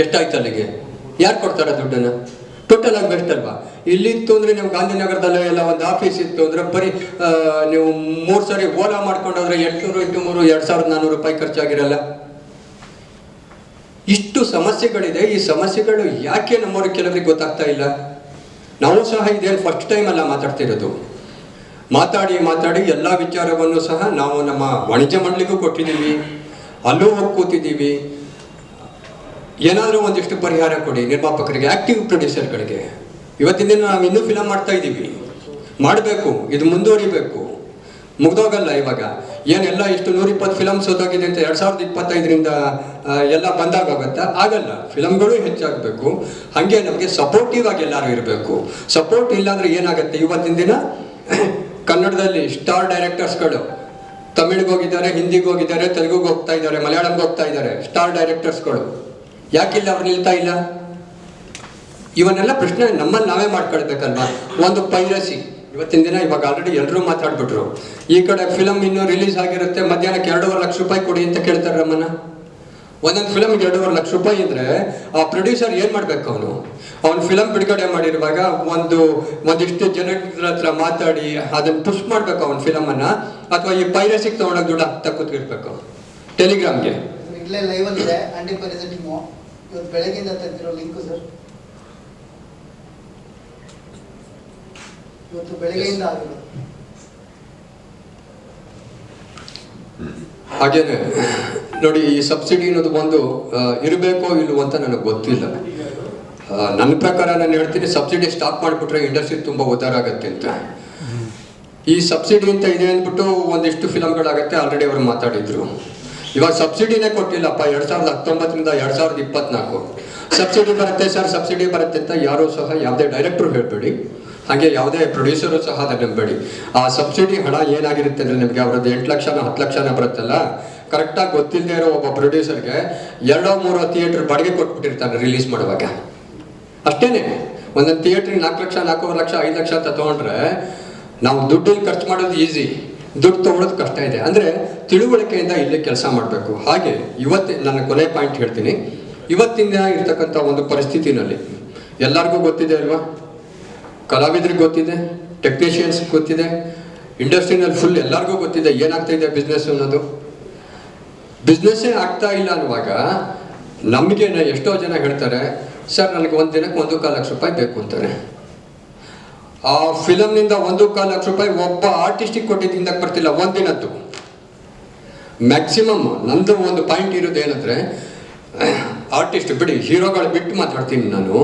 ಎಷ್ಟಾಯ್ತು ಅಲ್ಲಿಗೆ? ಯಾರು ಕೊಡ್ತಾರೆ ದುಡ್ಡನ್ನು? ಟೋಟಲ್ ಆಗಿ ಬೆಸ್ಟ್ ಅಲ್ವಾ? ಇಲ್ಲಿತ್ತು ಅಂದರೆ ನೀವು ಗಾಂಧಿನಗರದಲ್ಲೇ ಎಲ್ಲ ಒಂದು ಆಫೀಸ್ ಇತ್ತು ಅಂದರೆ ಬರೀ ನೀವು 3 ಸರಿ ಓಲಾ ಮಾಡ್ಕೊಂಡೋದ್ರೆ 800 × 3 2400 ರೂಪಾಯಿ ಖರ್ಚಾಗಿರಲ್ಲ. ಇಷ್ಟು ಸಮಸ್ಯೆಗಳಿದೆ. ಈ ಸಮಸ್ಯೆಗಳು ಯಾಕೆ ನಮ್ಮವ್ರಿಗೆ ಕೆಲವರಿಗೆ ಗೊತ್ತಾಗ್ತಾ ಇಲ್ಲ? ನಾವು ಸಹ ಇದೇನು ಫಸ್ಟ್ ಟೈಮ್ ಅಲ್ಲ ಮಾತಾಡ್ತಿರೋದು. ಮಾತಾಡಿ ಎಲ್ಲ ವಿಚಾರವನ್ನು ಸಹ ನಾವು ನಮ್ಮ ವಾಣಿಜ್ಯ ಮಂಡಳಿಗೂ ಕೊಟ್ಟಿದ್ದೀವಿ, ಅಲ್ಲೂ ಹೋಗಿ ಕೂತಿದ್ದೀವಿ. ಏನಾದರೂ ಒಂದಿಷ್ಟು ಪರಿಹಾರ ಕೊಡಿ ನಿರ್ಮಾಪಕರಿಗೆ, ಆ್ಯಕ್ಟಿವ್ ಪ್ರೊಡ್ಯೂಸರ್ಗಳಿಗೆ. ಇವತ್ತಿನ ದಿನ ನಾವು ಇನ್ನೂ ಫಿಲಮ್ ಮಾಡ್ತಾ ಇದ್ದೀವಿ, ಮಾಡಬೇಕು, ಇದು ಮುಂದುವರಿಬೇಕು, ಮುಗ್ದೋಗಲ್ಲ. ಇವಾಗ ಏನೆಲ್ಲ ಇಷ್ಟು 120 ಫಿಲಮ್ ಸೋತೋಗಿದೆ ಅಂತ 2025ರಿಂದ ಎಲ್ಲ ಬಂದಾಗತ್ತಾ? ಆಗಲ್ಲ. ಫಿಲಮ್ಗಳು ಹೆಚ್ಚಾಗಬೇಕು. ಹಾಗೆ ನಮಗೆ ಸಪೋರ್ಟಿವ್ ಆಗಿ ಎಲ್ಲರೂ ಇರಬೇಕು. ಸಪೋರ್ಟ್ ಇಲ್ಲಾಂದರೆ ಏನಾಗುತ್ತೆ? ಇವತ್ತಿನ ದಿನ ಕನ್ನಡದಲ್ಲಿ ಸ್ಟಾರ್ ಡೈರೆಕ್ಟರ್ಸ್ಗಳು ತಮಿಳಿಗೆ ಹೋಗಿದ್ದಾರೆ, ಹಿಂದಿಗೆ ಹೋಗಿದ್ದಾರೆ, ತೆಲುಗುಗೆ ಹೋಗ್ತಾ ಇದ್ದಾರೆ, ಮಲಯಾಳಂಗೆ ಹೋಗ್ತಾ ಇದ್ದಾರೆ. ಸ್ಟಾರ್ ಡೈರೆಕ್ಟರ್ಸ್ಗಳು ಯಾಕಿಲ್ಲ? ಅವ್ರು ನಿಲ್ತಾ ಇಲ್ಲ. ಇವನ್ನೆಲ್ಲ ಪ್ರಶ್ನೆ ನಮ್ಮಲ್ಲಿ ನಾವೇ ಮಾಡ್ಕೊಳ್ಬೇಕಲ್ವಾ? ಒಂದು ಪೈರಸಿ ಇವತ್ತಿನ ದಿನ, ಇವಾಗ ಆಲ್ರೆಡಿ ಎಲ್ಲರೂ ಮಾತಾಡ್ಬಿಟ್ರು. ಈ ಕಡೆ ಫಿಲಮ್ ಇನ್ನೂ ರಿಲೀಸ್ ಆಗಿರುತ್ತೆ, ಮಧ್ಯಾಹ್ನಕ್ಕೆ 2.5 ಲಕ್ಷ ರೂಪಾಯಿ ಕೊಡಿ ಅಂತ ಕೇಳ್ತಾರೆ ನಮ್ಮನ್ನ. ಒಂದೊಂದು ಫಿಲಮ್ಗೆ 2.5 ಲಕ್ಷ ರೂಪಾಯಿ ಇದ್ರೆ ಆ ಪ್ರೊಡ್ಯೂಸರ್ ಏನು ಮಾಡ್ಬೇಕು? ಅವನು ಫಿಲಮ್ ಬಿಡುಗಡೆ ಮಾಡಿರುವಾಗ ಒಂದಿಷ್ಟು ಜನರ ಹತ್ರ ಮಾತಾಡಿ ಅದನ್ನು ಪುಷ್ ಮಾಡ್ಬೇಕು ಅವನ ಫಿಲಮನ್ನು, ಅಥವಾ ಈ ಪೈರಸಿಗೆ ತೊಗೊಂಡೋಗಿ ದುಡ್ಡು ಹಾಕ್ತಾ ಕೂತ್ಕಿರ್ಬೇಕು ಟೆಲಿಗ್ರಾಮ್ಗೆ. ಇಲ್ಲೇ ಲೈವಲ್ಲಿ ಇದೆ ಆಂಟಿ ಪೈರಸಿ ಟೀಮು. ಇವತ್ತು ಬೆಳಗ್ಗೆಯಿಂದ ತೆಗೆದಿರೋ ಲಿಂಕು ಸರ್, ಇವತ್ತು ಬೆಳಗ್ಗೆಯಿಂದ ಆಗಿರೋದು. ಹಾಗೇನೆ ನೋಡಿ, ಈ ಸಬ್ಸಿಡಿ ಅನ್ನೋದು ಒಂದು ಇರಬೇಕೋ ಇಲ್ವೋ ಅಂತ ನನಗೆ ಗೊತ್ತಿಲ್ಲ. ನನ್ನ ಪ್ರಕಾರ ನಾನು ಹೇಳ್ತೀನಿ, ಸಬ್ಸಿಡಿ ಸ್ಟಾಪ್ ಮಾಡಿಬಿಟ್ರೆ ಇಂಡಸ್ಟ್ರಿ ತುಂಬ ಉದ್ಧಾರ ಆಗುತ್ತೆ ಅಂತ. ಈ ಸಬ್ಸಿಡಿ ಅಂತ ಇದೆ ಅಂದ್ಬಿಟ್ಟು ಒಂದಿಷ್ಟು ಫಿಲಮ್ಗಳಾಗತ್ತೆ. ಆಲ್ರೆಡಿ ಅವರು ಮಾತಾಡಿದ್ರು. ಇವಾಗ ಸಬ್ಸಿಡಿನೇ ಕೊಟ್ಟಿಲ್ಲಪ್ಪ. 2019ರಿಂದ 2024 ಸಬ್ಸಿಡಿ ಬರುತ್ತೆ ಸರ್, ಸಬ್ಸಿಡಿ ಬರುತ್ತೆ ಅಂತ ಯಾರೂ ಸಹ ಯಾವುದೇ ಡೈರೆಕ್ಟ್ರು ಹೇಳಬೇಡಿ, ಹಾಗೆ ಯಾವುದೇ ಪ್ರೊಡ್ಯೂಸರು ಸಹ ಅದನ್ನು ನಂಬೇಡಿ. ಆ ಸಬ್ಸಿಡಿ ಹಣ ಏನಾಗಿರುತ್ತೆ ಅಂದರೆ ನಿಮಗೆ ಅವರದ್ದು 8 ಲಕ್ಷನೋ 10 ಲಕ್ಷನೋ ಬರುತ್ತಲ್ಲ, ಕರೆಕ್ಟಾಗಿ ಗೊತ್ತಿಲ್ಲದೆ ಇರೋ ಒಬ್ಬ ಪ್ರೊಡ್ಯೂಸರ್ಗೆ 2-3 ಥಿಯೇಟ್ರ್ ಬಾಡಿಗೆ ಕೊಟ್ಬಿಟ್ಟಿರ್ತಾನೆ ರಿಲೀಸ್ ಮಾಡುವಾಗ. ಅಷ್ಟೇನೆ, ಒಂದೊಂದು ಥಿಯೇಟ್ರಿಗೆ 4 ಲಕ್ಷ 4 ಲಕ್ಷ 5 ಲಕ್ಷ ಅಂತ ತೊಗೊಂಡ್ರೆ ನಾವು ದುಡ್ಡಲ್ಲಿ ಖರ್ಚು ಮಾಡೋದು ಈಸಿ, ದುಡ್ಡು ತೊಗೊಳೋದು ಕಷ್ಟ ಇದೆ. ಅಂದರೆ ತಿಳುವಳಿಕೆಯಿಂದ ಇಲ್ಲಿ ಕೆಲಸ ಮಾಡಬೇಕು. ಹಾಗೆ ನನ್ನ ಕೊನೆ ಪಾಯಿಂಟ್ ಹೇಳ್ತೀನಿ. ಇವತ್ತಿನ ಇರ್ತಕ್ಕಂಥ ಒಂದು ಪರಿಸ್ಥಿತಿನಲ್ಲಿ ಎಲ್ಲರಿಗೂ ಗೊತ್ತಿದೆ ಅಲ್ವಾ, ಕಲಾವಿದರಿಗೆ ಗೊತ್ತಿದೆ, ಟೆಕ್ನಿಷಿಯನ್ಸ್ ಗೊತ್ತಿದೆ, ಇಂಡಸ್ಟ್ರಿನಲ್ಲಿ ಫುಲ್ ಎಲ್ಲರಿಗೂ ಗೊತ್ತಿದೆ ಏನಾಗ್ತಾ ಇದೆ ಬಿಸ್ನೆಸ್ ಅನ್ನೋದು. ಬಿಸ್ನೆಸ್ಸೇ ಆಗ್ತಾ ಇಲ್ಲ ಅನ್ನುವಾಗ ನಮಗೆ ಎಷ್ಟೋ ಜನ ಹೇಳ್ತಾರೆ, ಸರ್ ನನಗೆ ಒಂದು ದಿನಕ್ಕೆ 1.25 ಲಕ್ಷ ರೂಪಾಯಿ ಬೇಕು ಅಂತಾರೆ. ಆ ಫಿಲಮ್ನಿಂದ 1.25 ಲಕ್ಷ ರೂಪಾಯಿ ಒಬ್ಬ ಆರ್ಟಿಸ್ಟಿಗೆ ಕೊಟ್ಟಿದ್ದಿಂದ ಬರ್ತಿಲ್ಲ ಒಂದಿನದ್ದು. ಮ್ಯಾಕ್ಸಿಮಮ್ ನಂದು ಒಂದು ಪಾಯಿಂಟ್ ಇರೋದು ಏನಂದ್ರೆ, ಆರ್ಟಿಸ್ಟ್ ಬಿಡಿ, ಹೀರೋಗಳು ಬಿಟ್ಟು ಮಾತಾಡ್ತೀನಿ ನಾನು.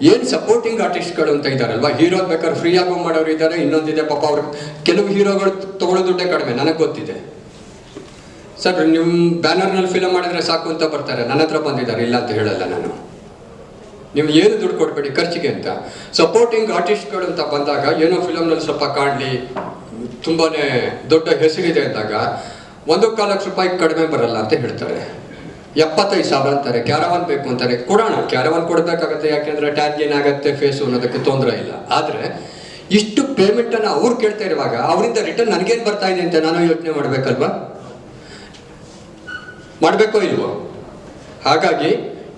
ಏನು ಸಪೋರ್ಟಿಂಗ್ ಆರ್ಟಿಸ್ಟ್ಗಳು ಅಂತ ಇದ್ದಾರಲ್ವಾ, ಹೀರೋ ಬೇಕಾದ್ರೆ ಫ್ರೀ ಆಗೋ ಮಾಡೋರು ಇದ್ದಾರೆ, ಇನ್ನೊಂದಿದೆ ಪಾಪ ಅವ್ರು. ಕೆಲವು ಹೀರೋಗಳು ತಗೊಳ್ಳೋ ದುಡ್ಡೇ ಕಡಿಮೆ, ನನಗೆ ಗೊತ್ತಿದೆ. ಸರ್ ನಿಮ್ಮ ಬ್ಯಾನರ್ನಲ್ಲಿ ಫಿಲಮ್ ಮಾಡಿದ್ರೆ ಸಾಕು ಅಂತ ಬರ್ತಾರೆ, ನನ್ನ ಹತ್ರ ಬಂದಿದ್ದಾರೆ, ಇಲ್ಲ ಅಂತ ಹೇಳಲ್ಲ ನಾನು. ನೀವು ಏನು ದುಡ್ಡು ಕೊಡಬೇಡಿ ಖರ್ಚಿಗೆ ಅಂತ. ಸಪೋರ್ಟಿಂಗ್ ಆರ್ಟಿಸ್ಟ್ಗಳು ಅಂತ ಬಂದಾಗ ಏನೋ ಫಿಲಮ್ನಲ್ಲಿ ಸ್ವಲ್ಪ ಕಾಣಲಿ, ತುಂಬಾ ದೊಡ್ಡ ಹೆಸರಿದೆ ಅಂದಾಗ 1.25 ಲಕ್ಷ ರೂಪಾಯಿ ಕಡಿಮೆ ಬರಲ್ಲ ಅಂತ ಹೇಳ್ತಾರೆ. 75,000 ಅಂತಾರೆ. ಕ್ಯಾರವಾನ್ ಬೇಕು ಅಂತಾರೆ, ಕೊಡೋಣ, ಕ್ಯಾರವಾನ್ ಕೊಡಬೇಕಾಗತ್ತೆ, ಯಾಕೆಂದ್ರೆ ಟ್ಯಾಗ್ ಏನಾಗುತ್ತೆ ಫೇಸು ಅನ್ನೋದಕ್ಕೆ ತೊಂದರೆ ಇಲ್ಲ. ಆದರೆ ಇಷ್ಟು ಪೇಮೆಂಟನ್ನು ಅವ್ರು ಕೇಳ್ತಾ ಇರುವಾಗ ಅವರಿಂದ ರಿಟರ್ನ್ ನನಗೇನು ಬರ್ತಾ ಇದೆ ಅಂತ ನಾನು ಯೋಚನೆ ಮಾಡಬೇಕಲ್ವಾ, ಮಾಡಬೇಕೋ ಇಲ್ವೋ? ಹಾಗಾಗಿ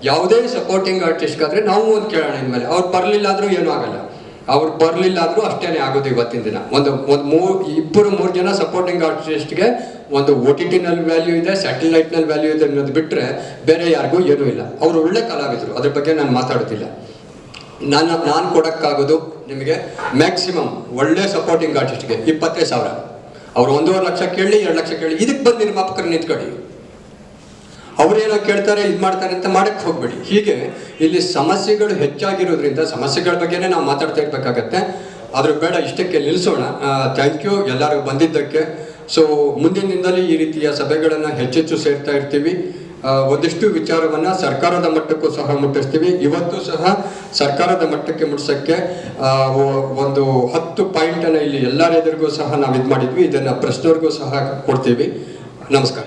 ಯಾವುದೇ ಸಪೋರ್ಟಿಂಗ್ ಆರ್ಟಿಸ್ಟ್ಗಾದ್ರೆ ನಾವು ಒಂದು ಕೇಳೋಣ ಇನ್ಮೇಲೆ. ಅವ್ರು ಬರಲಿಲ್ಲ ಆದರೂ ಏನೂ ಆಗಲ್ಲ, ಅವ್ರು ಬರಲಿಲ್ಲ ಆದರೂ ಅಷ್ಟೇನೆ ಆಗೋದು ಇವತ್ತಿನ ದಿನ. ಒಂದು 2-3 ಜನ ಸಪೋರ್ಟಿಂಗ್ ಆರ್ಟಿಸ್ಟ್ಗೆ ಒಂದು OTT-ನಲ್ಲಿ ವ್ಯಾಲ್ಯೂ ಇದೆ, ಸ್ಯಾಟಲೈಟ್ನಲ್ಲಿ ವ್ಯಾಲ್ಯೂ ಇದೆ ಅನ್ನೋದು ಬಿಟ್ಟರೆ ಬೇರೆ ಯಾರಿಗೂ ಏನೂ ಇಲ್ಲ. ಅವರು ಒಳ್ಳೆ ಕಲಾವಿದರು, ಅದ್ರ ಬಗ್ಗೆ ನಾನು ಮಾತಾಡ್ತಿಲ್ಲ. ನಾನು ಕೊಡೋಕ್ಕಾಗೋದು ನಿಮಗೆ ಮ್ಯಾಕ್ಸಿಮಮ್ ಒಳ್ಳೆ ಸಪೋರ್ಟಿಂಗ್ ಆರ್ಟಿಸ್ಟ್ಗೆ 25,000. ಅವ್ರು 1.5 ಲಕ್ಷ ಕೇಳಿ 2 ಲಕ್ಷ ಕೇಳಿ, ಇದಕ್ಕೆ ಬಂದು ನಿರ್ಮಾಪಕರು ನಿಂತ್ಕೊಳ್ಳಿ. ಅವ್ರೇನೋ ಕೇಳ್ತಾರೆ, ಇದು ಮಾಡ್ತಾರೆ ಅಂತ ಮಾಡಕ್ಕೆ ಹೋಗ್ಬೇಡಿ. ಹೀಗೆ ಇಲ್ಲಿ ಸಮಸ್ಯೆಗಳು ಹೆಚ್ಚಾಗಿರೋದ್ರಿಂದ ಸಮಸ್ಯೆಗಳ ಬಗ್ಗೆನೇ ನಾವು ಮಾತಾಡ್ತಾ ಇರ್ಬೇಕಾಗತ್ತೆ. ಆದ್ರೂ ಬೇಡ, ಇಷ್ಟಕ್ಕೆ ನಿಲ್ಲಿಸೋಣ. ಥ್ಯಾಂಕ್ ಯು ಎಲ್ಲರೂ ಬಂದಿದ್ದಕ್ಕೆ. ಸೊ ಮುಂದಿನ ದಿನದಲ್ಲಿ ಈ ರೀತಿಯ ಸಭೆಗಳನ್ನು ಹೆಚ್ಚೆಚ್ಚು ಸೇರ್ತಾ ಇರ್ತೀವಿ. ಒಂದಿಷ್ಟು ವಿಚಾರವನ್ನು ಸರ್ಕಾರದ ಮಟ್ಟಕ್ಕೂ ಸಹ ಮುಟ್ಟಿಸ್ತೀವಿ. ಇವತ್ತು ಸಹ ಸರ್ಕಾರದ ಮಟ್ಟಕ್ಕೆ ಮುಟ್ಟಿಸೋಕ್ಕೆ ಒಂದು 10 ಪಾಯಿಂಟನ್ನು ಇಲ್ಲಿ ಎಲ್ಲರ ಎದುರಿಗೂ ಸಹ ನಾವು ಇದು ಮಾಡಿದ್ವಿ. ಇದನ್ನು ಪ್ರಶ್ನೆವರೆಗೂ ಸಹ ಕೊಡ್ತೀವಿ. ನಮಸ್ಕಾರ.